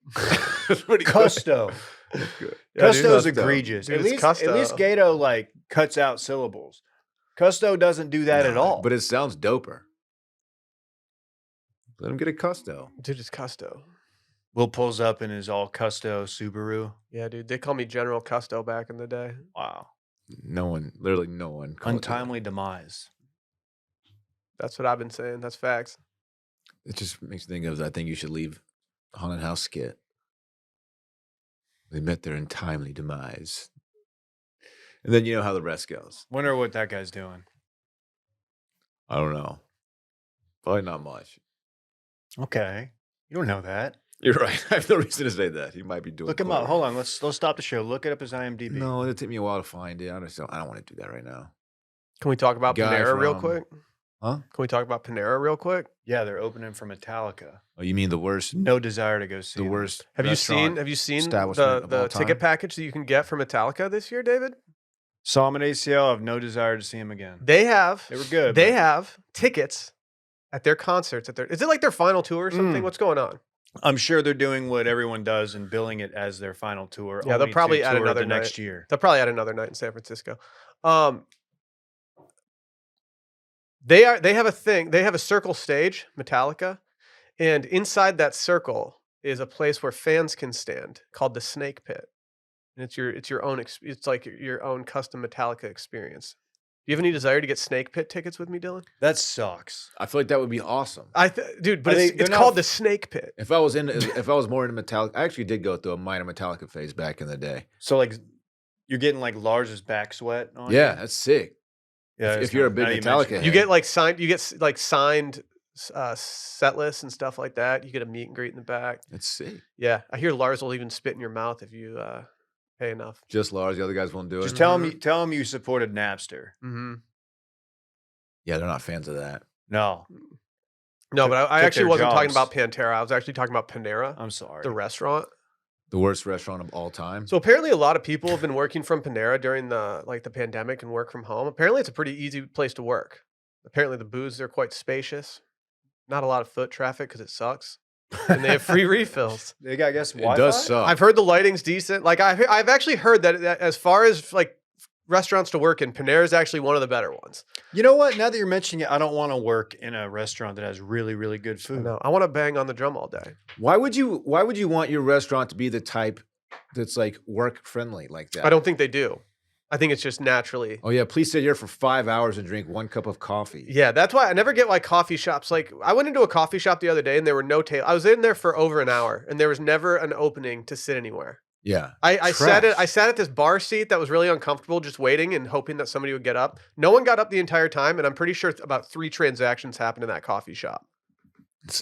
That's pretty good. Custo. That's good. Yeah, dude, Custo's Custo. egregious. Dude, at it's least Custo. Gato like cuts out syllables. Custo doesn't do that at Nah, all. But it sounds doper. Let him get a custo. Dude, it's Custo. Will pulls up in his all Custo Subaru. Yeah, dude. They call me General Custo back in the day. Wow. No one, literally no one. called it. Untimely demise. That's what I've been saying. That's facts. It just makes me think of, I think you should leave Haunted House skit. They met their untimely demise. And then you know how the rest goes. Wonder what that guy's doing. I don't know. Probably not much. Okay. You don't know that. You're right. I have no reason to say that. He might be doing. Look him up. Hold on. Let's stop the show. Look it up his IMDb. No, it'll take me a while to find it. I don't want to do that right now. Can we talk about Guy Panera real from- quick? Huh? Can we talk about Panera real quick? Yeah, they're opening for Metallica. Oh, you mean the worst? No desire to go see The them. worst. Have you restaurant seen establishment of the all ticket time? package that you can get for Metallica this year, David? Saw him at ACL. I have no desire to see him again. They have They were good. They but have tickets at their concerts. Is it like their final tour or something? Mm. What's going on? I'm sure they're doing what everyone does and billing it as their final tour. Yeah, they'll only to probably add tour another the next night. year. They'll probably add another night in San Francisco. They have a thing. They have a circle stage, Metallica, and inside that circle is a place where fans can stand called the Snake Pit. And it's your own. It's like your own custom Metallica experience. Do you have any desire to get Snake Pit tickets with me, Dylan? That sucks. I feel like that would be awesome. Dude, but Are it's they're not called the Snake Pit. If I was more into Metallica, I actually did go through a minor Metallica phase back in the day. So like, you're getting like Lars's back sweat on. Yeah, you? that's sick. Yeah. if it's you're a not- big now you Metallica mention head. it. You get like signed. You get like signed set lists and stuff like that. You get a meet and greet in the back. That's sick. Yeah, I hear Lars will even spit in your mouth if you pay enough. Just Lars. The other guys won't do it. Just tell him you supported Napster. Mm-hmm. Yeah, they're not fans of that. No, No, but I took actually their wasn't talking jobs. about Pantera. I was actually talking about Panera, I'm sorry. the restaurant. The worst restaurant of all time. So apparently, a lot of people have been working from Panera during the pandemic and work from home. Apparently, it's a pretty easy place to work. Apparently, the booths are quite spacious. Not a lot of foot traffic because it sucks, and they have free refills. They got, I guess, It Wi-Fi? does suck. I've heard the lighting's decent. Like I've actually heard that as far as like restaurants to work in, Panera is actually one of the better ones. You know what? Now that you're mentioning it, I don't want to work in a restaurant that has really, really good food. No, I want to bang on the drum all day. Why would you want your restaurant to be the type that's like work friendly like that? I don't think they do. I think it's just naturally. Oh yeah, please sit here for 5 hours and drink 1 cup of coffee. Yeah, that's why I never get why coffee shops. Like I went into a coffee shop the other day and there were no tables. I was in there for over an hour and there was never an opening to sit anywhere. Yeah. I sat Trash. at this bar seat that was really uncomfortable, just waiting and hoping that somebody would get up. No one got up the entire time, and I'm pretty sure about 3 transactions happened in that coffee shop.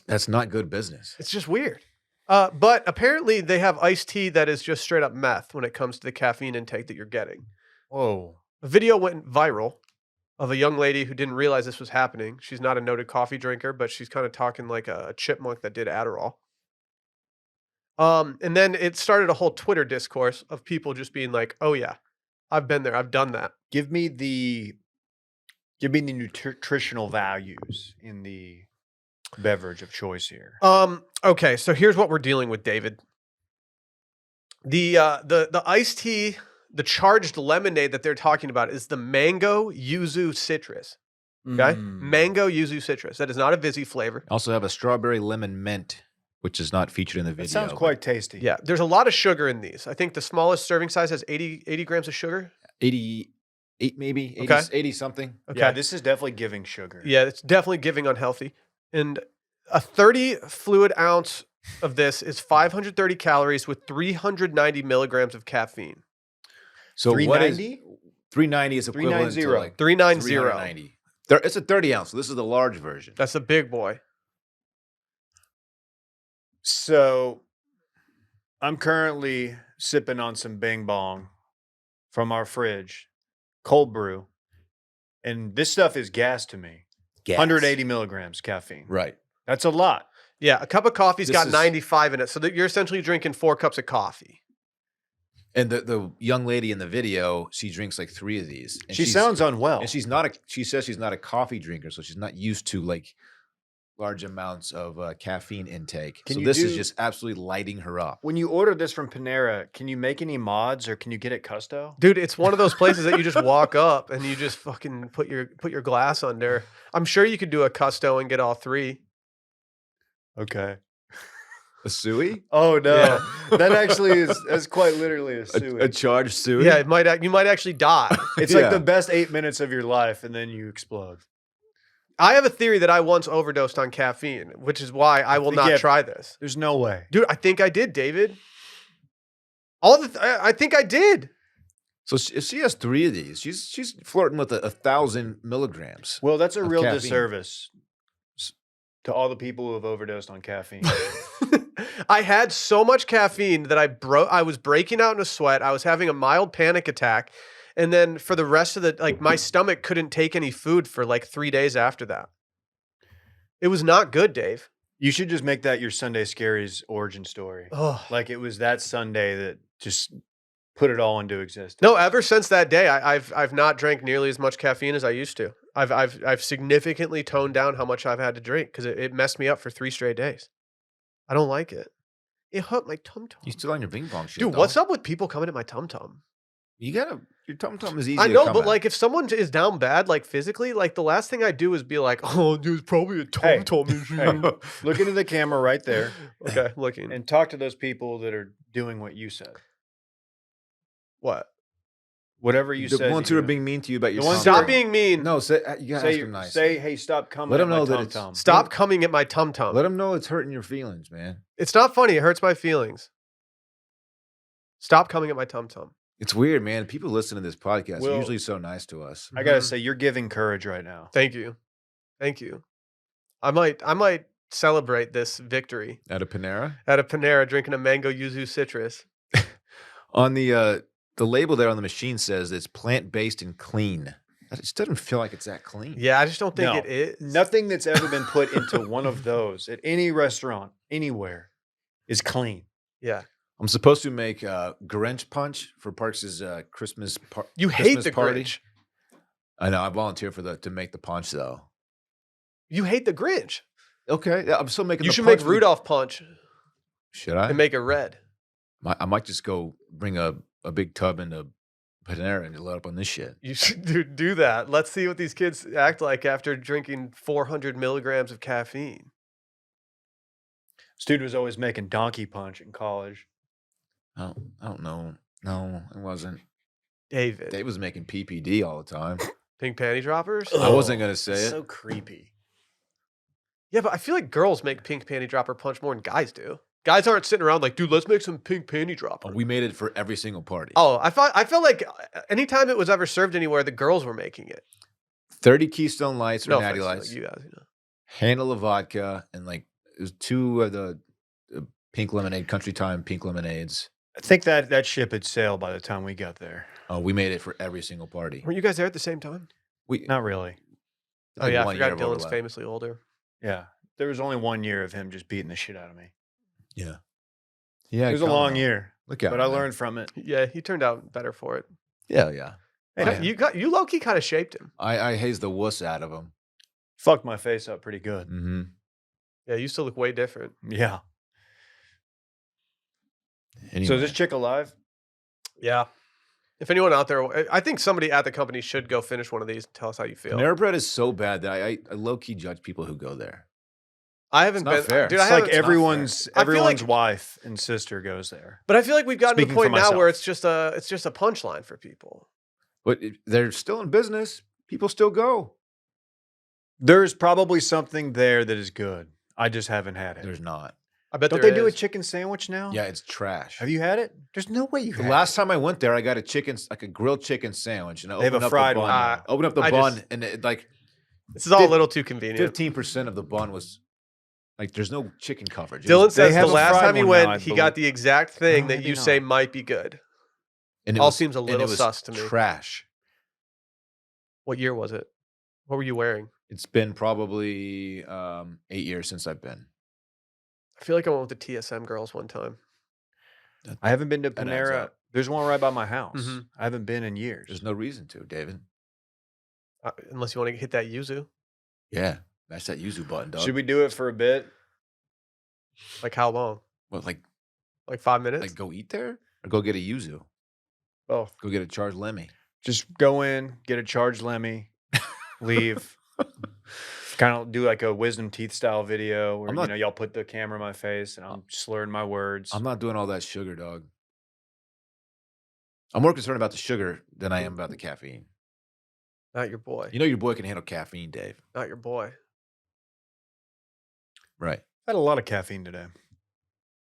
That's not good business. It's just weird. But apparently they have iced tea that is just straight up meth when it comes to the caffeine intake that you're getting. Whoa. A video went viral of a young lady who didn't realize this was happening. She's not a noted coffee drinker, but she's kind of talking like a chipmunk that did Adderall. And then it started a whole Twitter discourse of people just being like, "Oh yeah, I've been there. I've done that." Give me the nutritional values in the beverage of choice here. Okay, so here's what we're dealing with, David. The iced tea, the charged lemonade that they're talking about is the mango yuzu citrus. Okay, mango yuzu citrus. That is not a Vizzy flavor. Also have a strawberry lemon mint, which is not featured in the video. It sounds but quite tasty. Yeah, there's a lot of sugar in these. I think the smallest serving size has 80 grams of sugar. 88 maybe, 80, Okay. 80 something. Okay. Yeah, this is definitely giving sugar. Yeah, it's definitely giving unhealthy. And a 30 fluid ounce of this is 530 calories with 390 milligrams of caffeine. So what is 390? 390 is equivalent to 390. like 390. 390. It's a 30 ounce. So this is the large version. That's a big boy. So I'm currently sipping on some Bing Bong from our fridge, cold brew. And this stuff is gas to me. Gas. 180 milligrams caffeine. Right. That's a lot. Yeah, a cup of coffee's This got is- 95 in it. So that you're essentially drinking 4 cups of coffee. And the young lady in the video, she drinks like 3 of these. And She she's- sounds unwell. And she says she's not a coffee drinker, so she's not used to like large amounts of caffeine intake. Can So you this is do- just absolutely lighting her up. When you order this from Panera, can you make any mods or can you get it custo? Dude, it's one of those places that you just walk up and you just fucking put your glass under. I'm sure you could do a custo and get all 3. Okay. A suey? Oh no, Yeah. that actually that's quite literally a suey. A charged suey? Yeah, you might actually die. It's Yeah. like the best 8 minutes of your life, and then you explode. I have a theory that I once overdosed on caffeine, which is why I will not Yeah. try this. There's no way. Dude, I think I did, David. I think I did. So if she has 3 of these, she's flirting with 1,000 milligrams Well, that's a of real caffeine. disservice to all the people who have overdosed on caffeine. I had so much caffeine that I was breaking out in a sweat. I was having a mild panic attack. And then for the rest of my stomach couldn't take any food for like 3 days after that. It was not good, Dave. You should just make that your Sunday Scaries origin story. Oh. Like it was that Sunday that just put it all into existence. No, ever since that day, I've not drank nearly as much caffeine as I used to. I've significantly toned down how much I've had to drink because it messed me up for 3 straight days. I don't like it. It hurt my tum-tum. You still on your ping pong shit, Dude, dog. what's up with people coming at my tum-tum? You gotta your tum-tum is easy I to know, come but at. like if someone is down bad, like physically, like the last thing I do is be like, "Oh, dude, it's probably a tum-tum issue." Hey, look into the camera right there Okay, looking. and talk to those people that are doing what you said. What? Whatever you the said. ones to who are you. being mean to you about your The ones tum-tum. Stop being mean. No, say you gotta ask Say, them nice. say, hey, stop coming Let at 'em my know that it's- tum-tum. Stop coming at my tum-tum. Let them know it's hurting your feelings, man. It's not funny. It hurts my feelings. Stop coming at my tum-tum. It's weird, man. People listen to this podcast Will- are usually so nice to us. I gotta Mhm. say, you're giving courage right now. Thank you. Thank you. I might celebrate this victory At a Panera? at a Panera drinking a mango yuzu citrus. On the label there on the machine says it's plant-based and clean. That just doesn't feel like it's that clean. Yeah, I just don't think No, it is. Nothing that's ever been put into one of those at any restaurant, anywhere, is clean. Yeah. I'm supposed to make Grinch punch for Parks' Christmas You hate Christmas the party. Grinch. I know. I volunteer to make the punch though. You hate the Grinch. Okay, yeah, I'm still making. You the should punch make for the- Rudolph punch Should I? and make it red. I might just go bring a big tub into Panera and load up on this shit. You should do that. Let's see what these kids act like after drinking 400 milligrams of caffeine. This dude was always making donkey punch in college. I don't know. No, it wasn't. David. Dave was making PPD all the time. Pink panty droppers? I wasn't gonna say it. So creepy. Yeah, but I feel like girls make pink panty dropper punch more than guys do. Guys aren't sitting around like, dude, let's make some pink panty dropper. We made it for every single party. Oh, I felt like anytime it was ever served anywhere, the girls were making it. 30 Keystone Lights or No Natty offense to, Lights, you guys, you know. handle of vodka, and like it was 2 of the pink lemonade, country time pink lemonades. I think that ship had sailed by the time we got there. Oh, we made it for every single party. Weren't you guys there at the same time? We Not really. Oh yeah, I 1 year forgot of Dylan's overlap. famously older. Yeah. There was only 1 year of him just beating the shit out of me. Yeah. Yeah. It was a long year, Look out. but I man. learned from it. Yeah, he turned out better for it. Yeah, yeah. Hey, Yeah. You low-key kind of shaped him. I hazed the wuss out of him. fucked my face up pretty good. Mm-hmm. Yeah, you still look way different. Yeah. Anyway. So is this chick alive? Yeah. If anyone out there, I think somebody at the company should go finish one of these and tell us how you feel. Panera Bread is so bad that I low-key judge people who go there. I haven't not been fair. Dude, It's I like haven't, everyone's I feel everyone's like- wife and sister goes there. but I feel like we've gotten to Speaking the for point now where myself. it's just a punchline for people. But they're still in business. People still go. There's probably something there that is good. I just haven't had it. There's not. I bet Don't there they do a is. chicken sandwich now? Yeah, it's trash. Have you had it? There's no way you The had last it. time I went there, I got a grilled chicken sandwich, and I They have opened a up fried the one. bun. now. Open up the I bun, just- and it, like This is all a little too convenient. 15% of the bun was like there's no chicken coverage. It Dylan was- says the have a last fried time he one went, now, I he got the exact thing Oh, that maybe you say not. might be good. and it all was- seems a and little it was sus to me. Trash. What year was it? What were you wearing? It's been probably 8 years since I've been. I feel like I went with the TSM girls one time. I haven't been to That adds Panera. up. There's one right by my house. Mhm. I haven't been in years. There's no reason to, David. Unless you want to hit that yuzu. Yeah, that's that yuzu button, dog. Should we do it for a bit? Like how long? What, Like 5 minutes? like go eat there or go get a yuzu? Both. Go get a charged lemmy. Just go in, get a charged Lemmy, leave. Kind of do like a wisdom teeth style video where I'm not- y'all put the camera in my face and I'm slurring my words. I'm not doing all that sugar, dog. I'm more concerned about the sugar than I am about the caffeine. Not your boy. You know your boy can handle caffeine, Dave. Not your boy. Right. I had a lot of caffeine today.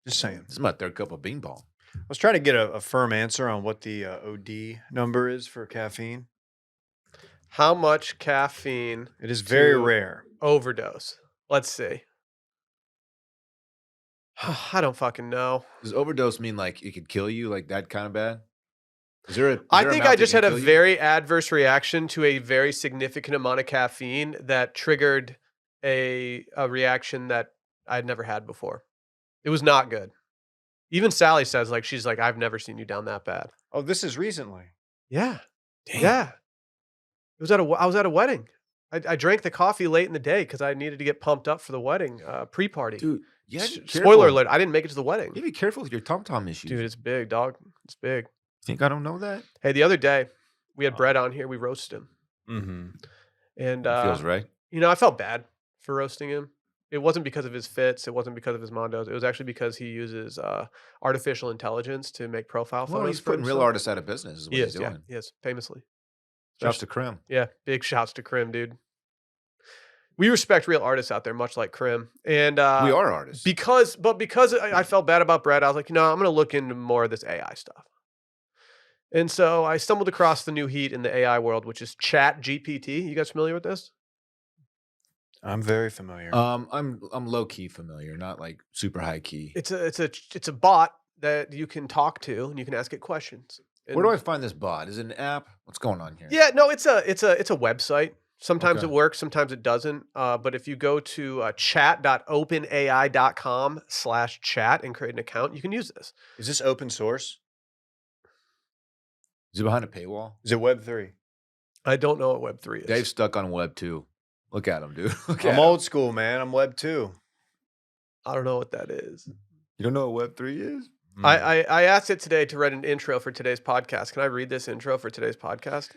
Just saying. This is my 3rd cup of bean ball. I was trying to get a firm answer on what the OD number is for caffeine. How much caffeine It is very to rare. overdose? Let's see. I don't fucking know. Does overdose mean like it could kill you, like that kind of bad? Is there a I think I amount that just can had a kill you? very adverse reaction to a very significant amount of caffeine that triggered a reaction that I'd never had before. It was not good. Even Sally says, like, she's like, "I've never seen you down that bad." Oh, this is recently. Yeah. Damn, Yeah. It was I was at a wedding. I drank the coffee late in the day because I needed to get pumped up for the wedding, pre-party. dude, you gotta be Spoiler careful. alert, I didn't make it to the wedding. You gotta be careful with your tom-tom issues. Dude, it's big, dog. It's big. Think I don't know that? Hey, the other day, we had Brett on here, we roasted him. Mm-hmm. And, It feels right. I felt bad for roasting him. It wasn't because of his fits, it wasn't because of his mondos, it was actually because he uses, artificial intelligence to make profile Well, photos he's for putting real himself. artists out of business is what He he's is, yeah, doing. he is, famously. Shouts to Krim. Yeah, big shouts to Krim, dude. We respect real artists out there, much like Krim, and, We are artists. because I felt bad about Brett, I was like, I'm gonna look into more of this AI stuff. And so I stumbled across the new heat in the AI world, which is ChatGPT. You guys familiar with this? I'm very familiar. I'm low key familiar, not like super high key. It's a bot that you can talk to and you can ask it questions. Where do I And find this bot? Is it an app? What's going on here? yeah, no, it's a website. Sometimes it Okay. works, sometimes it doesn't. But if you go to chat.openai.com/chat and create an account, you can use this. Is this open source? Is it behind a paywall? Is it Web3? I don't know what Web3 is. Dave's stuck on Web 2. Look at him, dude. Look at I'm him. old school, man. I'm Web2. I don't know what that is. You don't know what Web 3 is? I asked it today to write an intro for today's podcast. Can I read this intro for today's podcast?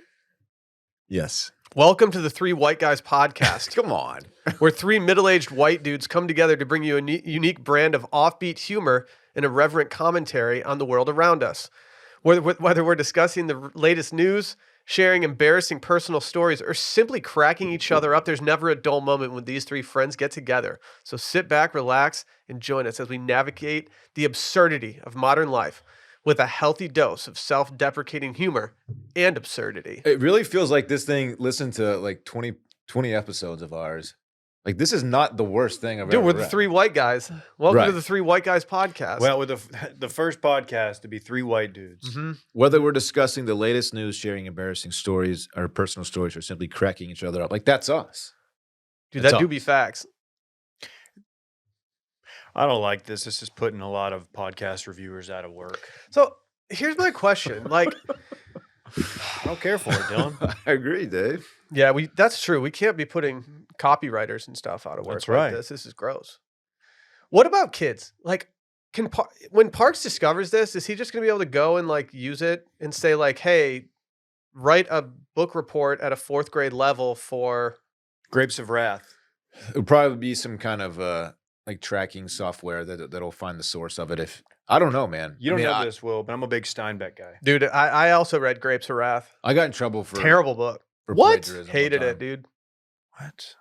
Yes. Welcome to the Three White Guys podcast, Come on. where three middle-aged white dudes come together to bring you a unique brand of offbeat humor and irreverent commentary on the world around us. Whether we're discussing the latest news, sharing embarrassing personal stories, or simply cracking each other up, there's never a dull moment when these three friends get together. So sit back, relax, and join us as we navigate the absurdity of modern life with a healthy dose of self-deprecating humor and absurdity. It really feels like this thing listened to like 20 episodes of ours. Like, this is not the worst thing I've Dude, ever we're the read. Three White Guys. Welcome to Right. the Three White Guys podcast. Well, with the first podcast to be three white dudes. Mhm. Whether we're discussing the latest news, sharing embarrassing stories or personal stories, or simply cracking each other up, like that's us. Dude, That's that do us. be facts. I don't like this. This is putting a lot of podcast reviewers out of work. So here's my question. Like, I don't care for it, Dylan. I agree, Dave. yeah, that's true. We can't be putting copywriters and stuff out of work That's like right. this. This is gross. What about kids? Like, when Parks discovers this, is he just gonna be able to go and like use it and say like, "Hey, write a book report at a 4th grade level for"? Grapes of Wrath. It would probably be some kind of like tracking software that'll find the source of it. If I don't know, man. You don't I mean, know this, Will, but I'm a big Steinbeck guy. Dude, I also read Grapes of Wrath. I got in trouble for Terrible book. for What? plagiarism one Hated it, time. dude. What?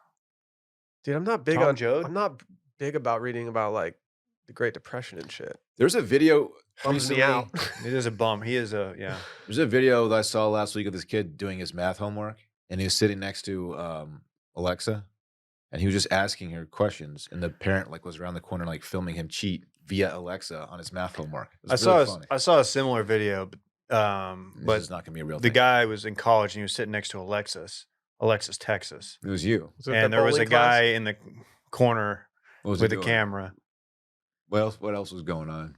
Dude, I'm not big Tom on Joad? I'm not big about reading about like the Great Depression and shit. There's a video Bums me recently. out. It is a bum. He is a, yeah. There's a video that I saw last week of this kid doing his math homework, and he was sitting next to Alexa, and he was just asking her questions, and the parent like was around the corner like filming him cheat via Alexa on his math homework. It was really funny. I saw a similar video, This but is not gonna be a real the thing. guy was in college and he was sitting next to Alexis, Texas. It was you. Was it And the there was a bowling class? guy in the corner What was he with a doing? camera. What else was going on?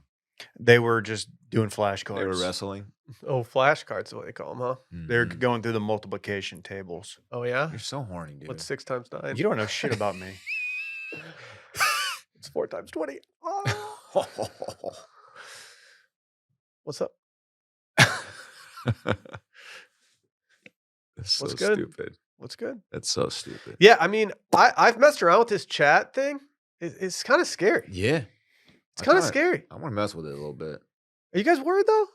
They were just doing flashcards. They were wrestling. Oh, flashcards is what they call them, huh? They're Mhm. going through the multiplication tables. Oh yeah. You're so horny, dude. What's 6 times 9? You don't know shit about me. It's 4 times 20. Oh. What's up? That's so What's good? stupid. What's good? That's so stupid. Yeah, I mean, I've messed around with this chat thing. It's kind of scary. Yeah. It's I kind of kinda- scary. I want to mess with it a little bit. Are you guys worried though?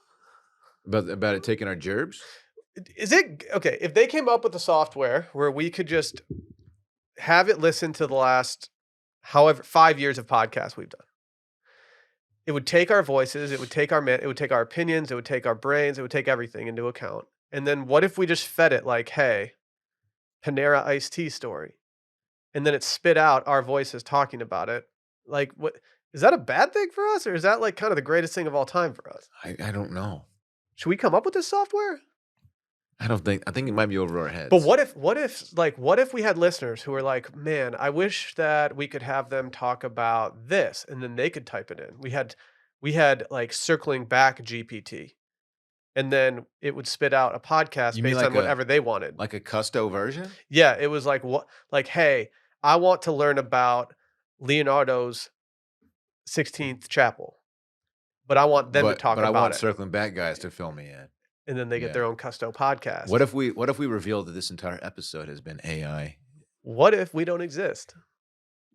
About it taking our gerbs? Is it okay if they came up with a software where we could just have it listen to the last however 5 years of podcasts we've done? It would take our voices, it would take it would take our opinions, it would take our brains, it would take everything into account. And then what if we just fed it like, "Hey, Panera iced tea story," and then it spit out our voices talking about it? Like, what is that a bad thing for us, or is that like kind of the greatest thing of all time for us? I don't know. Should we come up with this software? I think it might be over our heads. But what if we had listeners who were like, "Man, I wish that we could have them talk about this," and then they could type it in. We had like circling back GPT, and then it would spit out a podcast You mean based on like whatever they wanted. a custo version? Yeah, it was like what like, "Hey, I want to learn about Leonardo's 16th chapel, but I want them to talk But I about want it." circling back guys to fill me in. And then they get their Yeah. own Custo podcast. What if we reveal that this entire episode has been AI? What if we don't exist?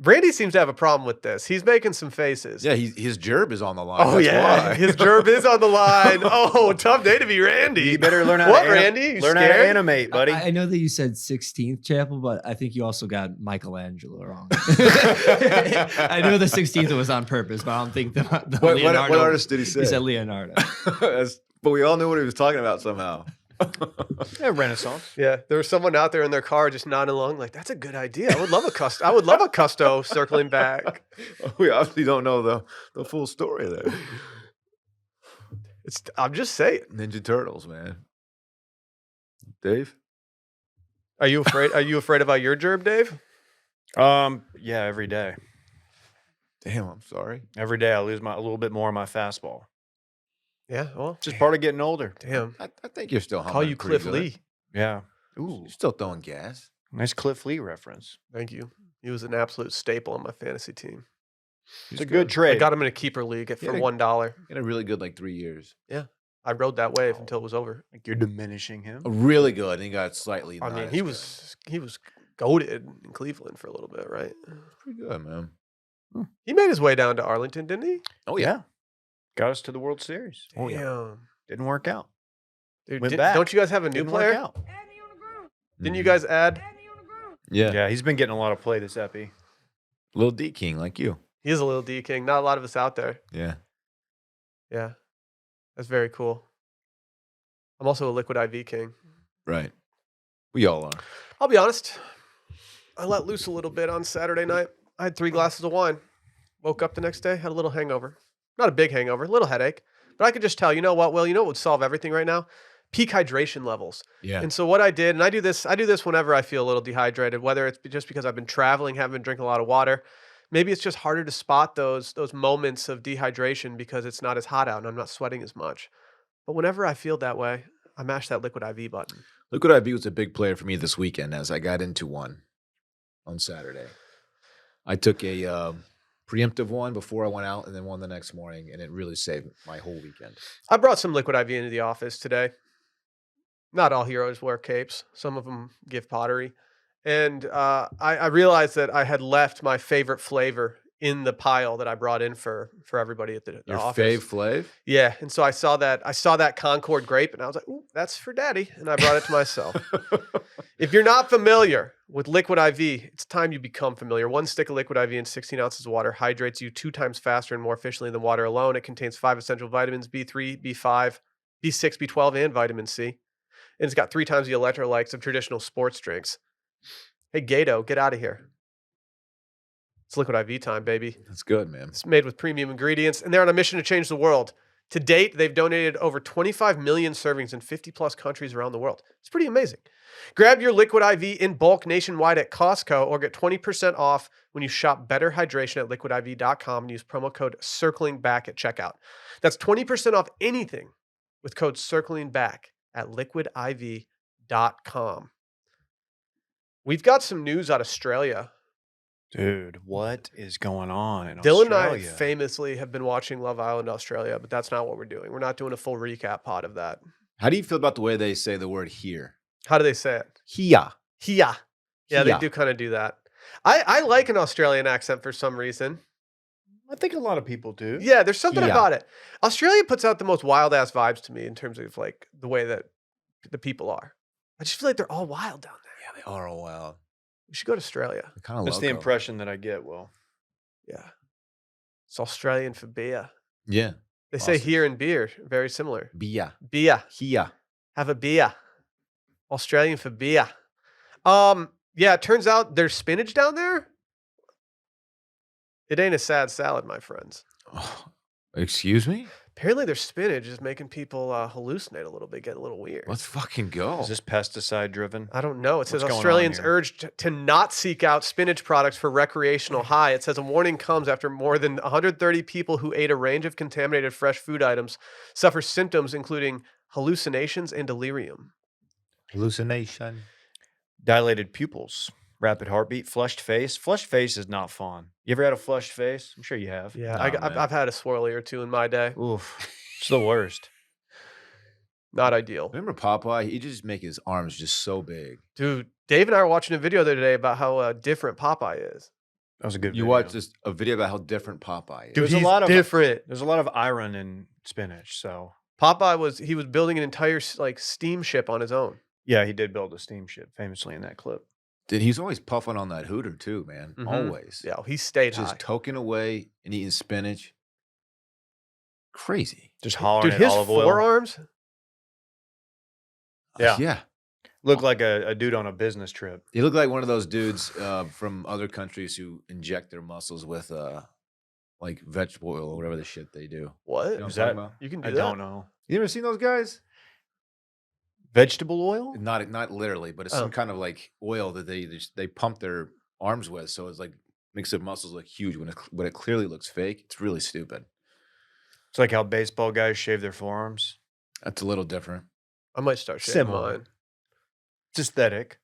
Randy seems to have a problem with this. He's making some faces. Yeah, his gerb is on the line. Oh That's yeah, why. his gerb is on the line. Oh, tough day to be Randy. You better learn how What, to Randy? You learn how to scared? animate, buddy. I know that you said 16th chapel, but I think you also got Michelangelo wrong. I know the 16th was on purpose, but I don't think the What Leonardo. artist did he say? He said Leonardo. But we all knew what he was talking about somehow. Yeah, Renaissance. Yeah, there was someone out there in their car just nodding along, like that's a good idea. I would love a Custo. I would love a Custo circling back. We obviously don't know the full story there. I'm just saying. Ninja Turtles, man. Dave? Are you afraid? Are you afraid about your gerb, Dave? Yeah, every day. Damn, I'm sorry. Every day I lose a little bit more of my fastball. Yeah. Well, It's just part of getting older. damn. I think you're still Call humming you pretty Cliff good. Lee. Yeah. You're still throwing gas. Nice Cliff Lee reference. Thank you. He was an absolute staple on my fantasy team. It's a good trade. I got him in a keeper league for Yeah, they- $1. In a really good 3 years. I rode that wave until it was over. Like you're diminishing him. Really good. And he got slightly. I not mean, as he good. was goaded in Cleveland for a little bit, right? Pretty good, man. He made his way down to Arlington, didn't he? Oh yeah. Got us to the World Series. Oh, yeah. Damn. Didn't work out. Dude, Went back. don't you guys have a new Didn't work player? out. Didn't you Mhm. guys add? Yeah. Yeah, he's been getting a lot of play this epi. Little D King like you. He is a little D King. Not a lot of us out there. Yeah. Yeah. That's very cool. I'm also a liquid IV king. Right. We all are. I'll be honest. I let loose a little bit on Saturday night. I had 3 glasses of wine. Woke up the next day, had a little hangover. Not a big hangover, a little headache. But I could just tell, you know what, Will, you know what would solve everything right now? Peak hydration levels. Yeah. And so what I did, and I do this whenever I feel a little dehydrated, whether it's just because I've been traveling, haven't been drinking a lot of water. Maybe it's just harder to spot those moments of dehydration because it's not as hot out and I'm not sweating as much. But whenever I feel that way, I mash that liquid IV button. Liquid IV was a big player for me this weekend as I got into one on Saturday. I took a preemptive one before I went out and then one the next morning, and it really saved my whole weekend. I brought some liquid IV into the office today. Not all heroes wear capes. Some of them give pottery. And I realized that I had left my favorite flavor in the pile that I brought in for everybody at the Your office. fave flav? Yeah, and so I saw that Concord grape, and I was like, "Ooh, that's for Daddy," and I brought it to myself. If you're not familiar with liquid IV, it's time you become familiar. 1 stick of liquid IV in 16 ounces of water hydrates you 2 times faster and more efficiently than water alone. It contains 5 essential vitamins: B3, B5, B6, B12, and vitamin C. And it's got 3 times the electrolytes of traditional sports drinks. Hey, Gato, get out of here. It's liquid IV time, baby. That's good, man. It's made with premium ingredients, and they're on a mission to change the world. To date, they've donated over 25 million servings in 50 plus countries around the world. It's pretty amazing. Grab your liquid IV in bulk nationwide at Costco or get 20% off when you shop Better Hydration at liquidiv.com and use promo code CirclingBack at checkout. That's 20% off anything with code CirclingBack at liquidiv.com. We've got some news out of Stralia. Dude, what is going on in Dylan and I Australia? famously have been watching Love Island Australia, but that's not what we're doing. We're not doing a full recap pod of that. How do you feel about the way they say the word here? How do they say it? Here. Hia. Yeah, they Hia. do kind of do that. I like an Australian accent for some reason. I think a lot of people do. Yeah, there's something Hia. about it. Australia puts out the most wild ass vibes to me in terms of like the way that the people are. I just feel like they're all wild down there. Yeah, they are all wild. We should go to Australia. Kind of That's the impression that I get, Will. Yeah. It's Australian for beer. Yeah. They say Sausage. here and beer, very similar. Bia. Beer. Here. Have a beer. Australian for beer. Yeah, it turns out there's spinach down there. It ain't a sad salad, my friends. Oh, excuse me? Apparently, their spinach is making people hallucinate a little bit, get a little weird. Let's fucking go. Is this pesticide driven? I don't know. It says What's going on Australians here? urged to not seek out spinach products for recreational high. It says a warning comes after more than 130 people who ate a range of contaminated fresh food items suffer symptoms including hallucinations and delirium. Hallucination. Dilated pupils, rapid heartbeat, flushed face. Flushed face is not fun. You ever had a flushed face? I'm sure you have. Yeah, Nah, man. I've had a swirly or two in my day. Oof. It's the worst. Not ideal. Remember Popeye? He just make his arms just so big. Dude, Dave and I were watching a video the other day about how different Popeye is. That was a good You video. watched a video about how different Popeye is. Dude, He's a lot of different. There's a lot of iron in spinach, so Popeye was building an entire like steamship on his own. yeah, he did build a steamship famously in that clip. Dude, he's always puffing on that hooter too, man. Mhm. Always. Yeah, he stayed Just high. toking away and eating spinach. Crazy. Just hollering Dude, at his olive oil. forearms. Yeah. Yeah. Looked like a dude on a business trip. He looked like one of those dudes from other countries who inject their muscles with like vegetable oil or whatever the shit they do. What? You know what Is I'm that- talking about? You can do I that? don't know. You ever seen those guys? Vegetable oil? Not literally, but it's Oh. some kind of like oil that they pump their arms with, so it's like makes their muscles look huge when it clearly looks fake. It's really stupid. It's like how baseball guys shave their forearms. That's a little different. I might start shaving Similar. mine. It's aesthetic.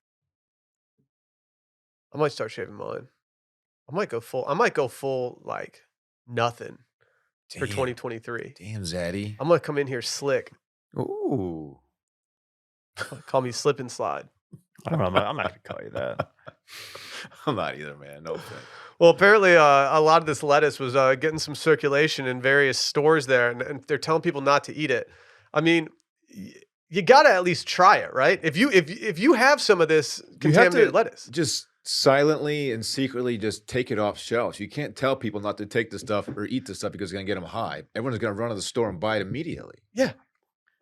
I might start shaving mine. I might go full like nothing for Damn. 2023. Damn, Zaddy. I'm gonna come in here slick. Ooh. Call me slip and slide. I don't know. I'm not going to call you that. I'm not either, man. No offense. Well, apparently, a lot of this lettuce was getting some circulation in various stores there, and they're telling people not to eat it. I mean, you got to at least try it, right? If you have some of this contaminated lettuce, Just silently and secretly just take it off shelves. You can't tell people not to take the stuff or eat the stuff because it's going to get them high. Everyone's going to run to the store and buy it immediately.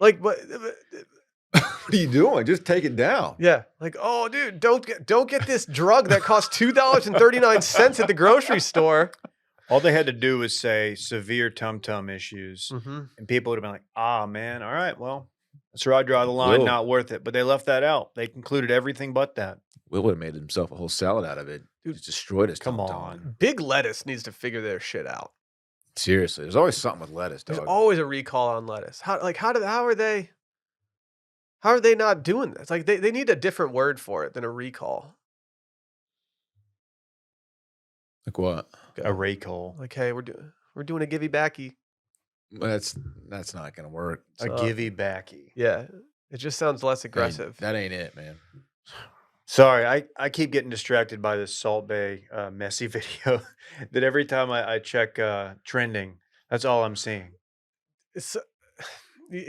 like, but What are you doing? Just take it down. yeah, like, oh, dude, don't get this drug that costs $2.39 at the grocery store. All they had to do was say severe tum-tum issues, Mm-hmm. and people would have been like, ah, man, all right, well, that's where I draw the line, Will. not worth it. But they left that out. They concluded everything but that. Will would have made himself a whole salad out of it. Dude, Just destroyed his Come tum-tum. on. Big lettuce needs to figure their shit out. Seriously, there's always something with lettuce, There's dog. always a recall on lettuce. How are they not doing this? Like they need a different word for it than a recall. Like what? A recall. Like, hey, we're doing a givey backy. That's not gonna work. A So, givey backy. Yeah, it just sounds less aggressive. That ain't it, man. Sorry, I keep getting distracted by this Salt Bay messy video that every time I check trending, that's all I'm seeing. It's,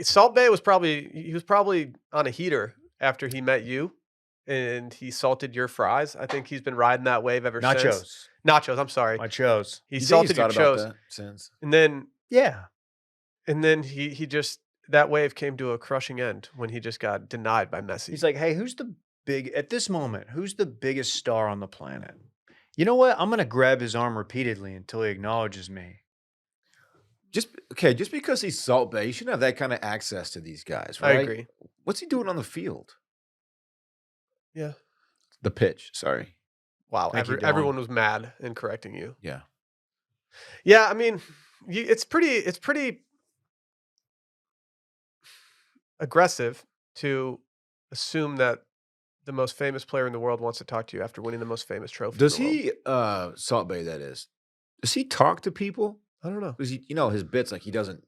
Salt Bay was probably on a heater after he met you, and he salted your fries. I think he's been riding that wave ever since. Nachos. Nachos. I'm sorry. My chos. He You think he's salted your thought about chos, that since? and then Yeah. he just that wave came to a crushing end when he just got denied by Messi. He's like, hey, at this moment, who's the biggest star on the planet? You know what? I'm going to grab his arm repeatedly until he acknowledges me. Just because he's Salt Bay, he shouldn't have that kind of access to these guys, I right? agree. What's he doing on the field? Yeah. The pitch, sorry. Wow. Thank you, Dylan. Everyone was mad in correcting you. Yeah. Yeah, I mean, it's pretty aggressive to assume that the most famous player in the world wants to talk to you after winning the most famous trophy. Does in the world. he Salt Bay that is? Does he talk to people? I don't know. Because his bits like he doesn't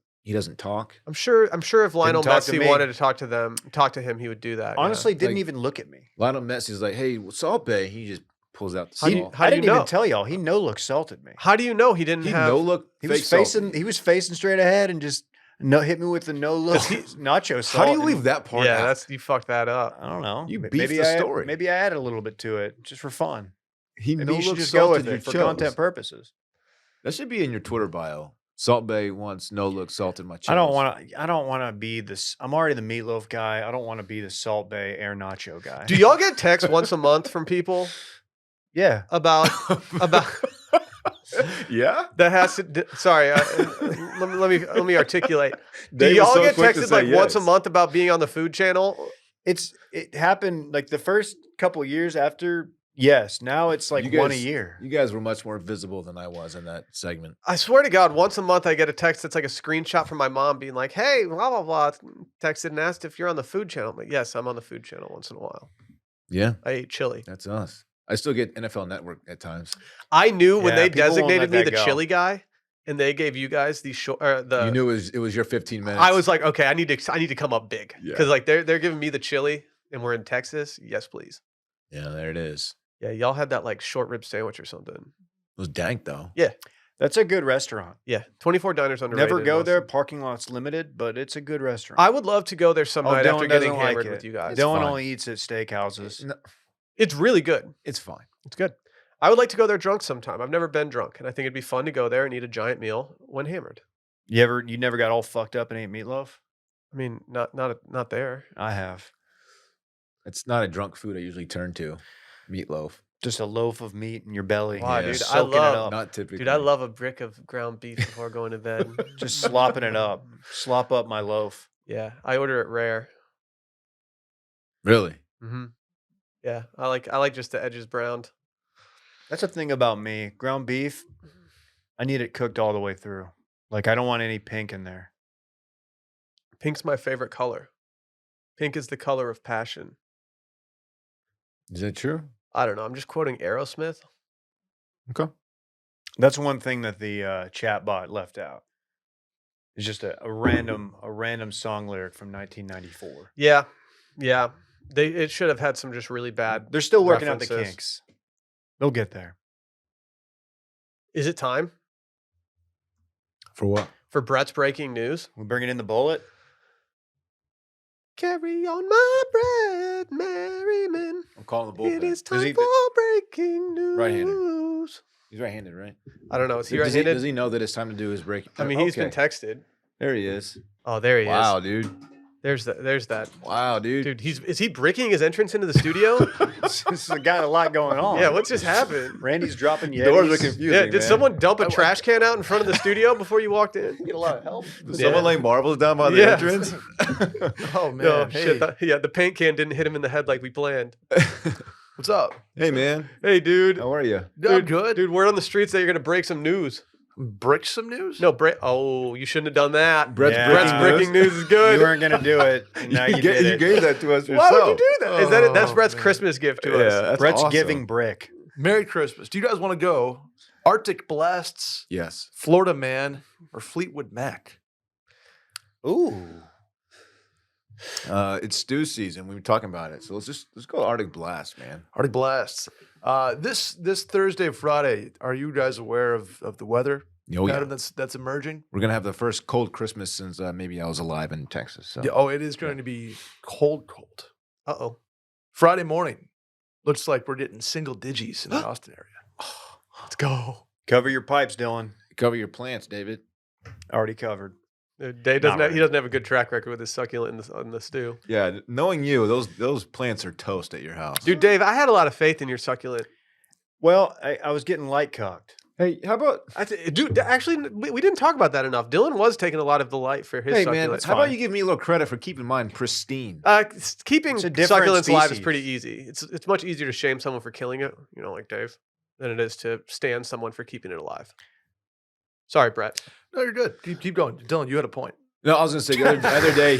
talk. I'm sure if Lionel talk to Messi me. wanted to talk to him, he would do that. yeah. Honestly, didn't Like- even look at me. Lionel Messi's like, hey, Salt Bay. He just pulls out the How do you- salt. how I do you didn't know? even tell y'all. He no-look salted me. How do you know he didn't He have? no look. He fake was facing. salty. He was facing straight ahead and just hit me with the no-look nacho salt. How do you and- leave that part Yeah, out? you fucked that up. I don't know. You M- beefed maybe the I story. Maybe I added a little bit to it just for fun. He And no you should look just go with salted it for content purposes. That should be in your Twitter bio. Salt Bay wants no look salt in my chili. I don't want to be this. I'm already the meatloaf guy. I don't want to be the Salt Bay air nacho guy. Do y'all get texts once a month from people Yeah. about Yeah. that has to? Sorry, let me articulate. Do Dave was y'all so get quick to texted say like once a yes. month about being on the Food Channel? It happened like the first couple of years after. Yes. Now it's like You one a guys- year. You guys were much more visible than I was in that segment. I swear to God, once a month I get a text that's like a screenshot from my mom being like, "Hey, blah blah blah," texted and asked if you're on the Food Channel. I'm like, yes, I'm on the Food Channel once in a while. Yeah, I ate chili. that's us. I still get NFL Network at times. I knew when Yeah, they people won't designated let me that the go. chili guy, and they gave you guys the short. You knew it was your 15 minutes. I was like, okay, I need to come up big Yeah. because like they're giving me the chili, and we're in Texas. Yes, please. yeah, there it is. Yeah, y'all had that like short rib sandwich or something. It was dank though. That's a good restaurant. Yeah, 24 Diners underrated. Never go also. there. Parking lot's limited, but it's a good restaurant. I would love to go there some night after Dylan getting doesn't like hammered it. with you guys. Dylan fine. only eats at steakhouses. No, It's really good. it's fine. It's good. I would like to go there drunk sometime. I've never been drunk, and I think it'd be fun to go there and eat a giant meal when hammered. You never got all fucked up and ate meatloaf? I mean, not there. I have. It's not a drunk food I usually turn to. Meatloaf. Just a loaf of meat in your belly. Wow, Yeah. dude, I soaking love- it up. Not typically. Dude, I love a brick of ground beef before going to bed. Just slopping it up. Slop up my loaf. Yeah, I order it rare. Really? Mm-hmm. Yeah, I like just the edges browned. That's the thing about me. Ground beef, I need it cooked all the way through. Like I don't want any pink in there. Pink's my favorite color. Pink is the color of passion. Is that true? I don't know. I'm just quoting Aerosmith. Okay. That's one thing that the chat bot left out. It's just a random song lyric from 1994. Yeah, yeah. It should have had some just really bad. They're still working out the references. kinks. They'll get there. Is it time For what? for Brett's breaking news? We're bringing in the bullet. Carry on my bread, merryman. I'm calling the bullpen. It is Does time he- for breaking news. Right-handed. He's right-handed, right? I don't know. Is he Does right-handed? does he know that it's time to do his break? I mean, he's been Okay. texted. There he is. Oh, there he Wow, is. dude. There's that. Wow, dude. Dude, is he bricking his entrance into the studio? This has got a lot going on. Yeah, what just happened? Randy's dropping Yetis. Doors are confusing. Yeah, did man. someone dump a trash can out in front of the studio before you walked in? get a lot of help? Did Yeah. someone lay marbles down by the Yeah. entrance? Oh man, No, hey, shit. Yeah, the paint can didn't hit him in the head like we planned. what's up? Hey, man. Hey, dude. How are you? I'm good. Dude, word on the streets that you're going to break some news. Brick some news? No, Oh, you shouldn't have done that. Brett's Yeah. Brett's breaking news is good. You weren't gonna do it. And now you did it. gave that to us Why yourself. would you do that? Is that it? That's Oh, Brett's man. Christmas gift to Yeah, us. that's Brett's awesome. giving brick. Merry Christmas. Do you guys want to go Arctic Blasts, Yes. Florida Man, or Fleetwood Mac? Ooh. It's stew season. We were talking about it. So let's go Arctic Blast, man. Arctic Blasts. This Thursday, Friday, are you guys aware of the weather Oh, yeah. pattern that's emerging? We're going to have the first cold Christmas since maybe I was alive in Texas. So. Yeah, oh, it is going to be cold. Uh-oh. Friday morning, looks like we're getting single digits in the Austin area. Let's go. Cover your pipes, Dylan. Cover your plants, David. Already covered. Dave doesn't Not he doesn't have a good track record with his succulent in the stew. Yeah, knowing you, those plants are toast at your house. Dude, Dave, I had a lot of faith in your succulent. Well, I was getting light cocked. Hey, how about Dude, actually, we didn't talk about that enough. Dylan was taking a lot of the light for his hey succulent. man? How about you give me a little credit for keeping mine pristine? Keeping It's a different succulents alive is species. pretty easy. It's much easier to shame someone for killing it, like Dave, than it is to stand someone for keeping it alive. Sorry, Brett. No, you're good. Keep going. Dylan, you had a point. No, I was gonna say the other day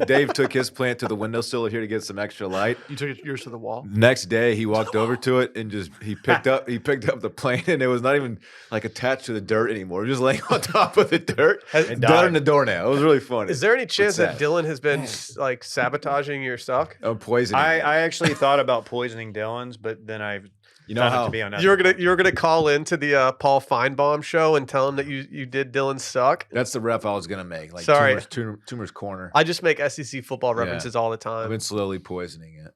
Dave took his plant to the windowsill here to get some extra light. You took yours to the wall. Next day he walked over to it and he picked up the plant and it was not even like attached to the dirt anymore. It was just laying on top of the dirt and died. better than the doornail. It was really funny. Is there any chance that that? Dylan has been like sabotaging your stock? I'm poisoning. I it. actually thought about poisoning Dylan's, but then I You know found it how to be unethical. You were gonna call into the Paul Feinbaum show and tell him that you did Dylan suck. that's the ref I was gonna make. Like Sorry. Tumor's corner. I just make SEC football Yeah. references all the I've time. been slowly poisoning it.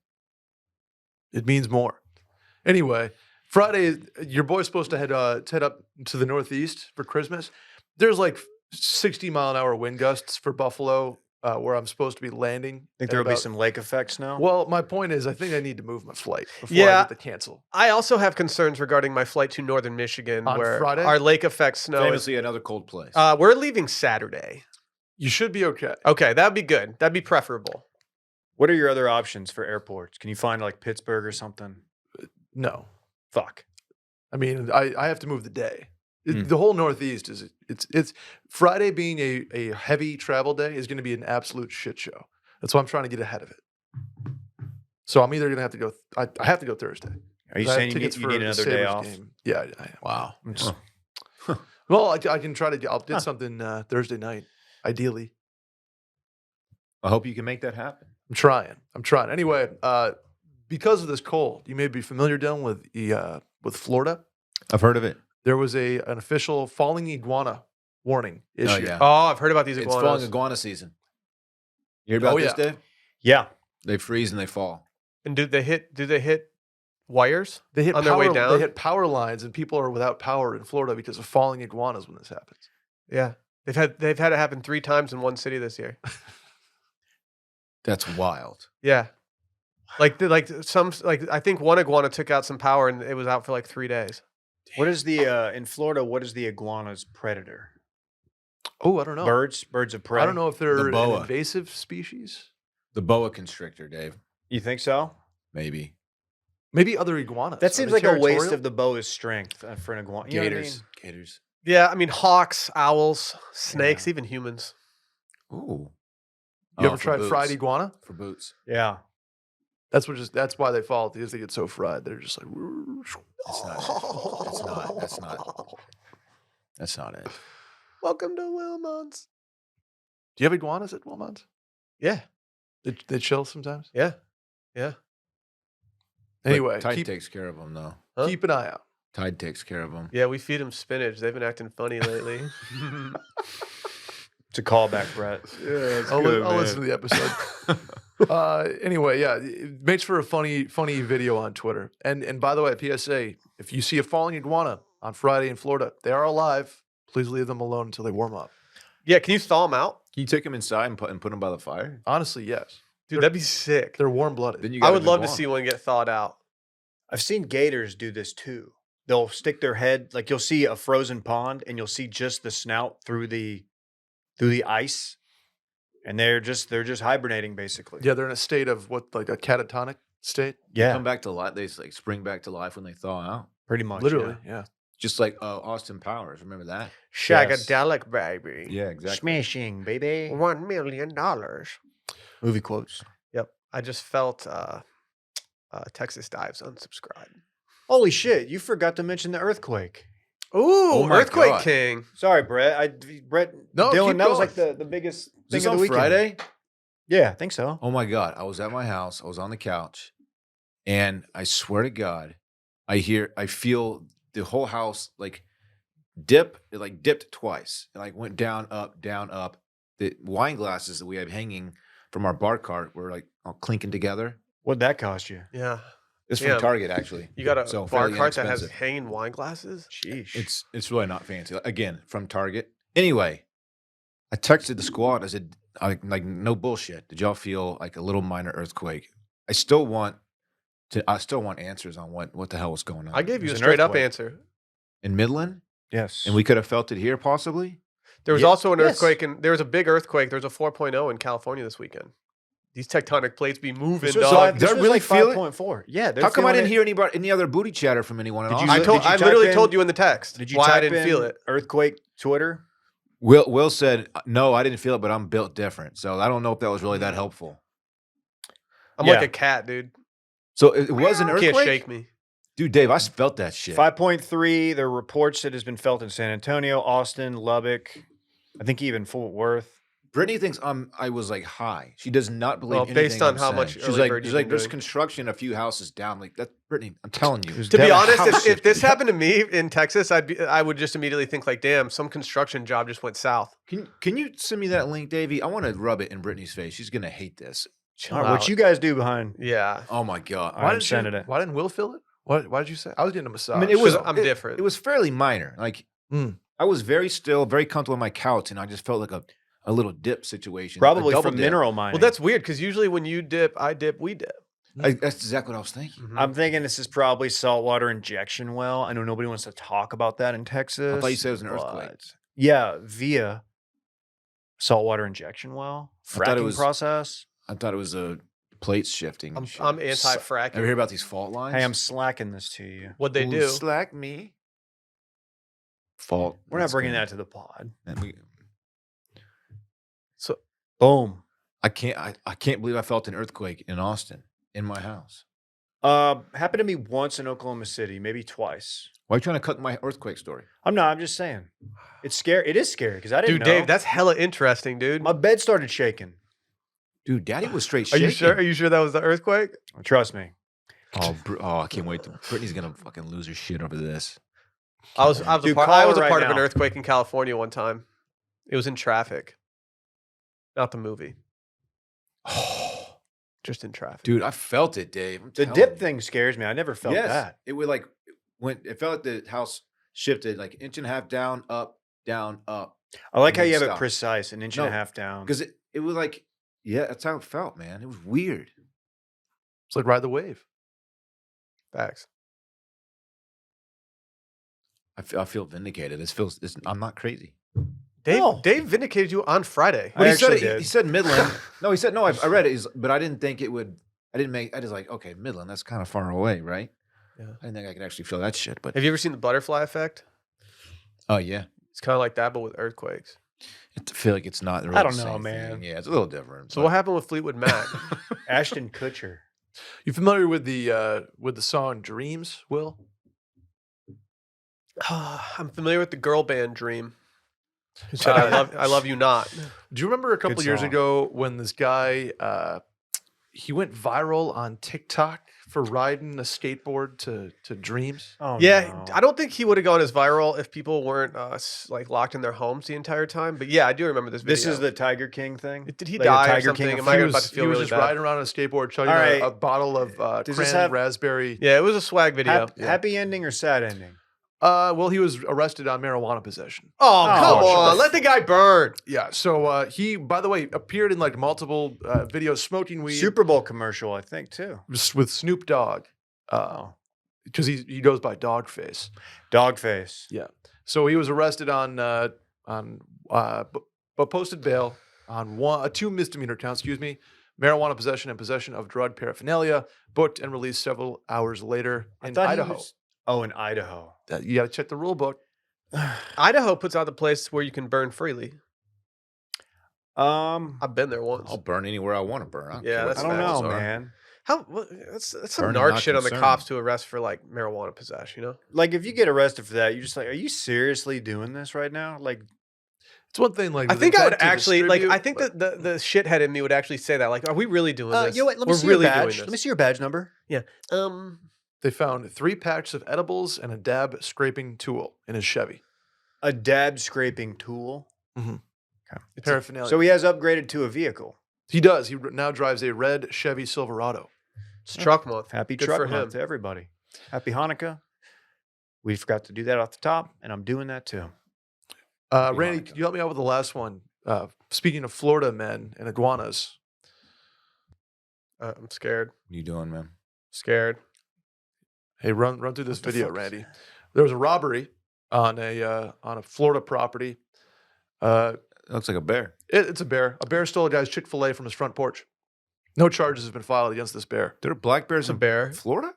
It means more. Anyway, Friday, your boy's supposed to head up to the Northeast for Christmas. there's like 60-mile-an-hour wind gusts for Buffalo, where I'm supposed to be landing. Think at there will be about- some lake effects now? Well, my point is, I think I need to move my flight before I Yeah. get to cancel. I also have concerns regarding my flight to northern Michigan, On where Friday? our lake effect snow is. Famously, another cold place. We're leaving Saturday. You should be okay. Okay, that'd be good. That'd be preferable. What are your other options for airports? Can you find like Pittsburgh or something? No. Fuck. I mean, I have to move the day. Hmm. The whole Northeast it's Friday being a heavy travel day is going to be an absolute shit show. That's why I'm trying to get ahead of it. So I'm either going to have to go. I have to go Thursday. Are you 'Cause I have saying you tickets need, for you need the another day Sabres off? game. Yeah, I am. Wow. I'm just- Well, I can try to. I'll get something Thursday night, ideally. I hope you can make that happen. I'm trying. Anyway, because of this cold, you may be familiar, Dylan, with Florida. I've heard of it. There was an official falling iguana warning issued. yeah. Oh, I've heard about these It's iguanas. falling iguana season. You hear about Oh, this, yeah. Dave? Yeah. They freeze and they fall. And do they hit wires? They hit On their way power, down? They hit power lines, and people are without power in Florida because of falling iguanas when this happens. Yeah. They've had it happen 3 times in one city this year. That's wild. Yeah. I think one iguana took out some power and it was out for like 3 days. What is the in Florida? What is the iguana's predator? Oh, I don't know. Birds of prey. I don't know if they're an boa. invasive species. The boa constrictor, Dave. You think so? Maybe. Maybe other iguanas. That Are seems they like a waste territorial? of the boa's strength for an iguana. You know what I Gators. mean? Gators. Yeah, I mean hawks, owls, snakes, even humans. Ooh. You Oh, ever for tried fried boots. iguana? For boots. Yeah. That's why they fall, because they get so fried. They're just like. That's not it. That's not. That's not. That's not it. Welcome to Wilmont's. Do you have iguanas at Wilmot? Yeah. They chill sometimes. Yeah. Yeah. But Anyway, Tide takes care of them, though. Huh? keep an eye out. Tide takes care of them. Yeah, we feed them spinach. They've been acting funny lately. It's a callback, Brett. I'll listen to the episode. Anyway, yeah, it makes for a funny video on Twitter. And by the way, PSA: if you see a falling iguana on Friday in Florida, they are alive. Please leave them alone until they warm up. Yeah, can you thaw them out? Can you take them inside and put them by the fire? Honestly, yes. Dude, that'd be sick. They're warm blooded. Then you I got would an love to iguana. see one get thawed out. I've seen gators do this too. They'll stick their head, like you'll see a frozen pond and you'll see just the snout through the ice. And they're just hibernating basically. Yeah, they're in a state of like a catatonic state. Yeah. Come back to life. They like spring back to life when they thaw out. Pretty much. Literally, yeah. yeah. Just like Austin Powers. Remember that? Shagadelic, baby. Yeah, exactly. Smashing, baby. $1 million. Movie quotes. Yep. I just felt Texas Dives unsubscribe. Holy shit, you forgot to mention the earthquake. Ooh, Oh my Earthquake God. King. Sorry, Brett. No, Dylan, keep that was going. like the biggest Is thing this of the on weekend. Friday? Yeah, I think so. Oh my God. I was at my house. I was on the couch. And I swear to God, I feel the whole house like dipped twice. It like went down, up, down, up. The wine glasses that we have hanging from our bar cart were like all clinking together. What'd that cost you? Yeah. It's from Yeah. Target, actually. You got a So bar fairly cart that has inexpensive. hanging wine glasses? Sheesh. It's really not fancy. Again, from Target. Anyway, I texted the squad. I said, like no bullshit. Did y'all feel like a little minor earthquake? I still want answers on what the hell was going on. I gave you a There's an straight up earthquake. answer. in Midland, Yes. and we could have felt it here possibly. There was Ye- also an yes. earthquake, and there was a big earthquake. There was a 4.0 in California this weekend. These tectonic plates be moving, This was, dog. Did I really like feel it? 5.4. Yeah. they're How come I feeling didn't it. hear any other booty chatter from anyone at Did all? you- I did you I type literally in- told you in the text Did you why I type didn't feel in it. earthquake Twitter? Will said no, I didn't feel it, but I'm built different. So I don't know if that was really that helpful. I'm Yeah. like a cat, dude. So it was an You earthquake. can't shake me. Dude, Dave, I felt that shit. 5.3. There are reports that has been felt in San Antonio, Austin, Lubbock. I think even Fort Worth. Brittany thinks I was like high. She does not believe Well, anything based on I'm how saying. much she's early like, bird she's you've like, been there's doing. construction a few houses down. Like that's Brittany. I'm telling you. There's To be Devin honest, House. if this happened to me in Texas, I would just immediately think like, damn, some construction job just went south. Can you send me that link, Davey? I want to rub it in Brittany's face. She's gonna hate this. Chill All right, what out. you guys do behind? Yeah. Oh my god. All right, I'm sending it. Why didn't Will feel it? Why did you say? I was getting a massage. I mean, it was. I'm it- different. It was fairly minor. Like I was very still, very comfortable on my couch, and I just felt like a little dip situation. a Probably double from dip. mineral mining. Well, that's weird because usually when you dip, I dip, we dip. That's exactly what I was thinking. I'm thinking this is probably saltwater injection well. I know nobody wants to talk about that in Texas. I thought you said it was an earthquake. but yeah, via saltwater injection well, I thought it fracking was- process. I thought it was plates shifting. and shit. I'm anti-fracking. Ever hear about these fault lines? Hey, I'm slacking this to you. What they Ooh, do? slack me. Fault. We're not That's bringing good. that to the pod. And we- So Boom. I can't believe I felt an earthquake in Austin in my house. Happened to me once in Oklahoma City, maybe twice. Why are you trying to cut my earthquake story? I'm not. I'm just saying. It's scary. It is scary because I didn't dude, know. Dave, that's hella interesting, dude. My bed started shaking. Dude, Daddy was straight Are shaking. you sure? Are you sure that was the earthquake? Trust me. Oh, I can't wait. Brittany's gonna fucking lose her shit over this. I was Dude, a part, call I was her a right part of an now. earthquake in California one time. It was in traffic, not the movie. Just in traffic. Dude, I felt it, Dave. I'm The telling dip you. thing scares me. I never felt Yes, that. it would like when it felt like the house shifted like inch and a half down, up, down, up. I like And how then you have it stop. precise, an inch and a No, half down. Because it was like, yeah, that's how it felt, man. It was weird. It's like ride the wave. Facts. I feel vindicated. I'm not crazy. Dave, No. Dave vindicated you on Friday. I When he said actually it, did. he said Midland. No, he said no. I read it, but I didn't think it would. I just like, okay, Midland. That's kind of far away, right? Yeah. I didn't think I could actually feel that shit. But Have you ever seen the butterfly effect? oh yeah, It's kind of like that, but with earthquakes. I feel like it's not. Really I don't the know, same man. thing. Yeah, it's a little different. So what happened with Fleetwood Mac? Ashton Kutcher. You familiar with the song Dreams, Will? I'm familiar with the girl band Dream. Who said I love you not. Do you remember a couple Good years song. ago when this guy he went viral on TikTok for riding a skateboard to Dreams? Oh Yeah, no. I don't think he would have gone as viral if people weren't like locked in their homes the entire time. But yeah, I do remember this video. This is the Tiger King thing. Did he Like the die or Tiger something? King Am I He about was, to feel he was really just bad? riding around on a skateboard, chugging All right. a bottle of Does this cran have- raspberry. Yeah, it was a swag video. Happy ending or sad ending? Well, he was arrested on marijuana possession. Oh, come shut on. the Let the guy burn. Yeah. So he, by the way, appeared in like multiple videos smoking weed Super Bowl commercial, I think, too. with Snoop Dogg, because he goes by Dogface. Dogface. Yeah. So he was arrested but posted bail on two misdemeanor counts. Excuse me, marijuana possession and possession of drug paraphernalia. Booked and released several hours later in thought he Idaho. was- Oh, in Idaho. You got to check the rule book. Idaho puts out the place where you can burn freely. I've been there once. I'll burn anywhere I want to burn. I don't Yeah, care what that's the I don't facts know, rules are. man. How? That's some Burn and narc not shit on the concerned. cops to arrest for like marijuana possession. You know? Like, if you get arrested for that, you're just like, are you seriously doing this right now? Like, It's one thing like I with think I would intent to actually like. I distribute, think but- that the shithead in me would actually say that. Like, are we really doing this? you know what? Let me We're see really your badge. doing this. Let me see your badge number. They found 3 packs of edibles and a dab scraping tool in his Chevy. A dab scraping tool. Paraphernalia. So he has upgraded to a vehicle. He does. He now drives a red Chevy Silverado. It's truck month. Happy Good truck for month him. to everybody. Happy Hanukkah. We forgot to do that off the top, and I'm doing that too. Randy, can you help me out with the last one? Speaking of Florida men and iguanas, I'm scared. What are you doing, man? Scared. hey, run through this What the video, fuck is Randy. There was a robbery on a Florida property. It looks like a bear. It's a bear. A bear stole a guy's Chick-fil-A from his front porch. No charges have been filed against this bear. There are black bears It's a in bear. Florida?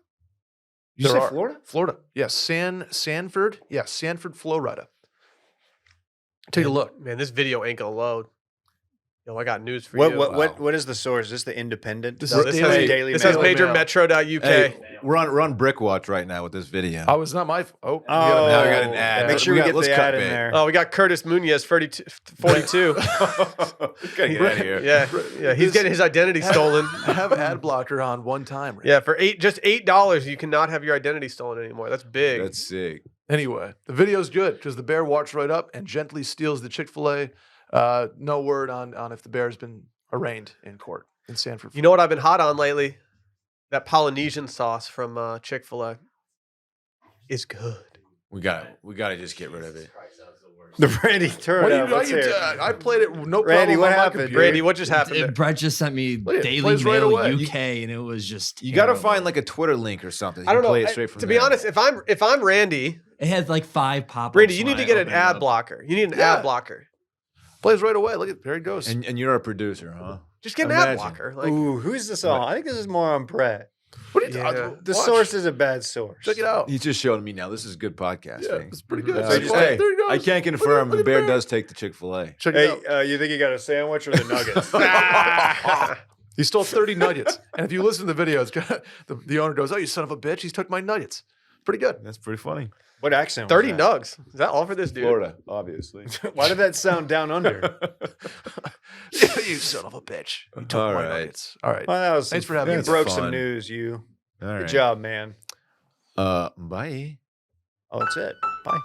You There said are. Florida? Florida. Yes, Sanford. Yes, Sanford, Florida. Take a look. Man, this video ain't gonna load. Yo, I got news for you. What is the source? Is this the Independent? This No, is this Daily- has, Daily this has Mail. major Mail. metro.uk. Hey, we're on brick watch right now with this video. Oh, it's not my. Oh, now we got an ad. Make sure we get Let's the cut ad in bait. there. Oh, we got Curtis Munoz, 42. Gotta get out of here. Yeah, he's getting his identity stolen. I have ad blocker on one time. Randy. Yeah, for just $8, you cannot have your identity stolen anymore. That's big. That's sick. Anyway, the video's good because the bear walks right up and gently steals the Chick-fil-A. No word on if the bear's been arraigned in court in Sanford. You know what I've been hot on lately? That Polynesian sauce from Chick-fil-A is good. We gotta just get rid of it. The Randy turn What do you, up. why Let's you hear it. I played it with no Randy, problem what on my happened, computer. Randy, what just happened there? Brett just sent me Look at it, Daily plays right Mail away. UK, and it was just. You got to terrible. find like a Twitter link or something. You I don't can know. play it straight from To there. be honest, if I'm Randy, It had like 5 pop-ups. Randy, you when need to I get an opened it ad up. blocker. You need an Yeah. ad blocker. Plays right away. Look at there it goes. And you're a producer, huh? Just get an Imagine. ad blocker. Like, Ooh, who's this on? I think this is more on Brett. What are you Yeah. The watch. source is a bad source. Check it out. He's just showing me now. This is good podcasting. Yeah, it's pretty good. Uh, So just- hey, there he goes. I can't Look at- confirm look the at bear Bear. does take the Chick-fil-A. Check it out. Hey, you think you got a sandwich or the nuggets? He stole 30 nuggets. And if you listen to the video, it's got, the owner goes, "Oh, you son of a bitch. He's took my nuggets." Pretty good. That's pretty funny. What accent? 30 was that? nugs. Is that all for this dude? Florida, obviously. Why did that sound down under? You son of a bitch. You took All my right. nuggets. All right. Well, that was Thanks some- for having you us. broke Fun. some news. You. All Good right. job, man. Bye. Oh, that's it. Bye.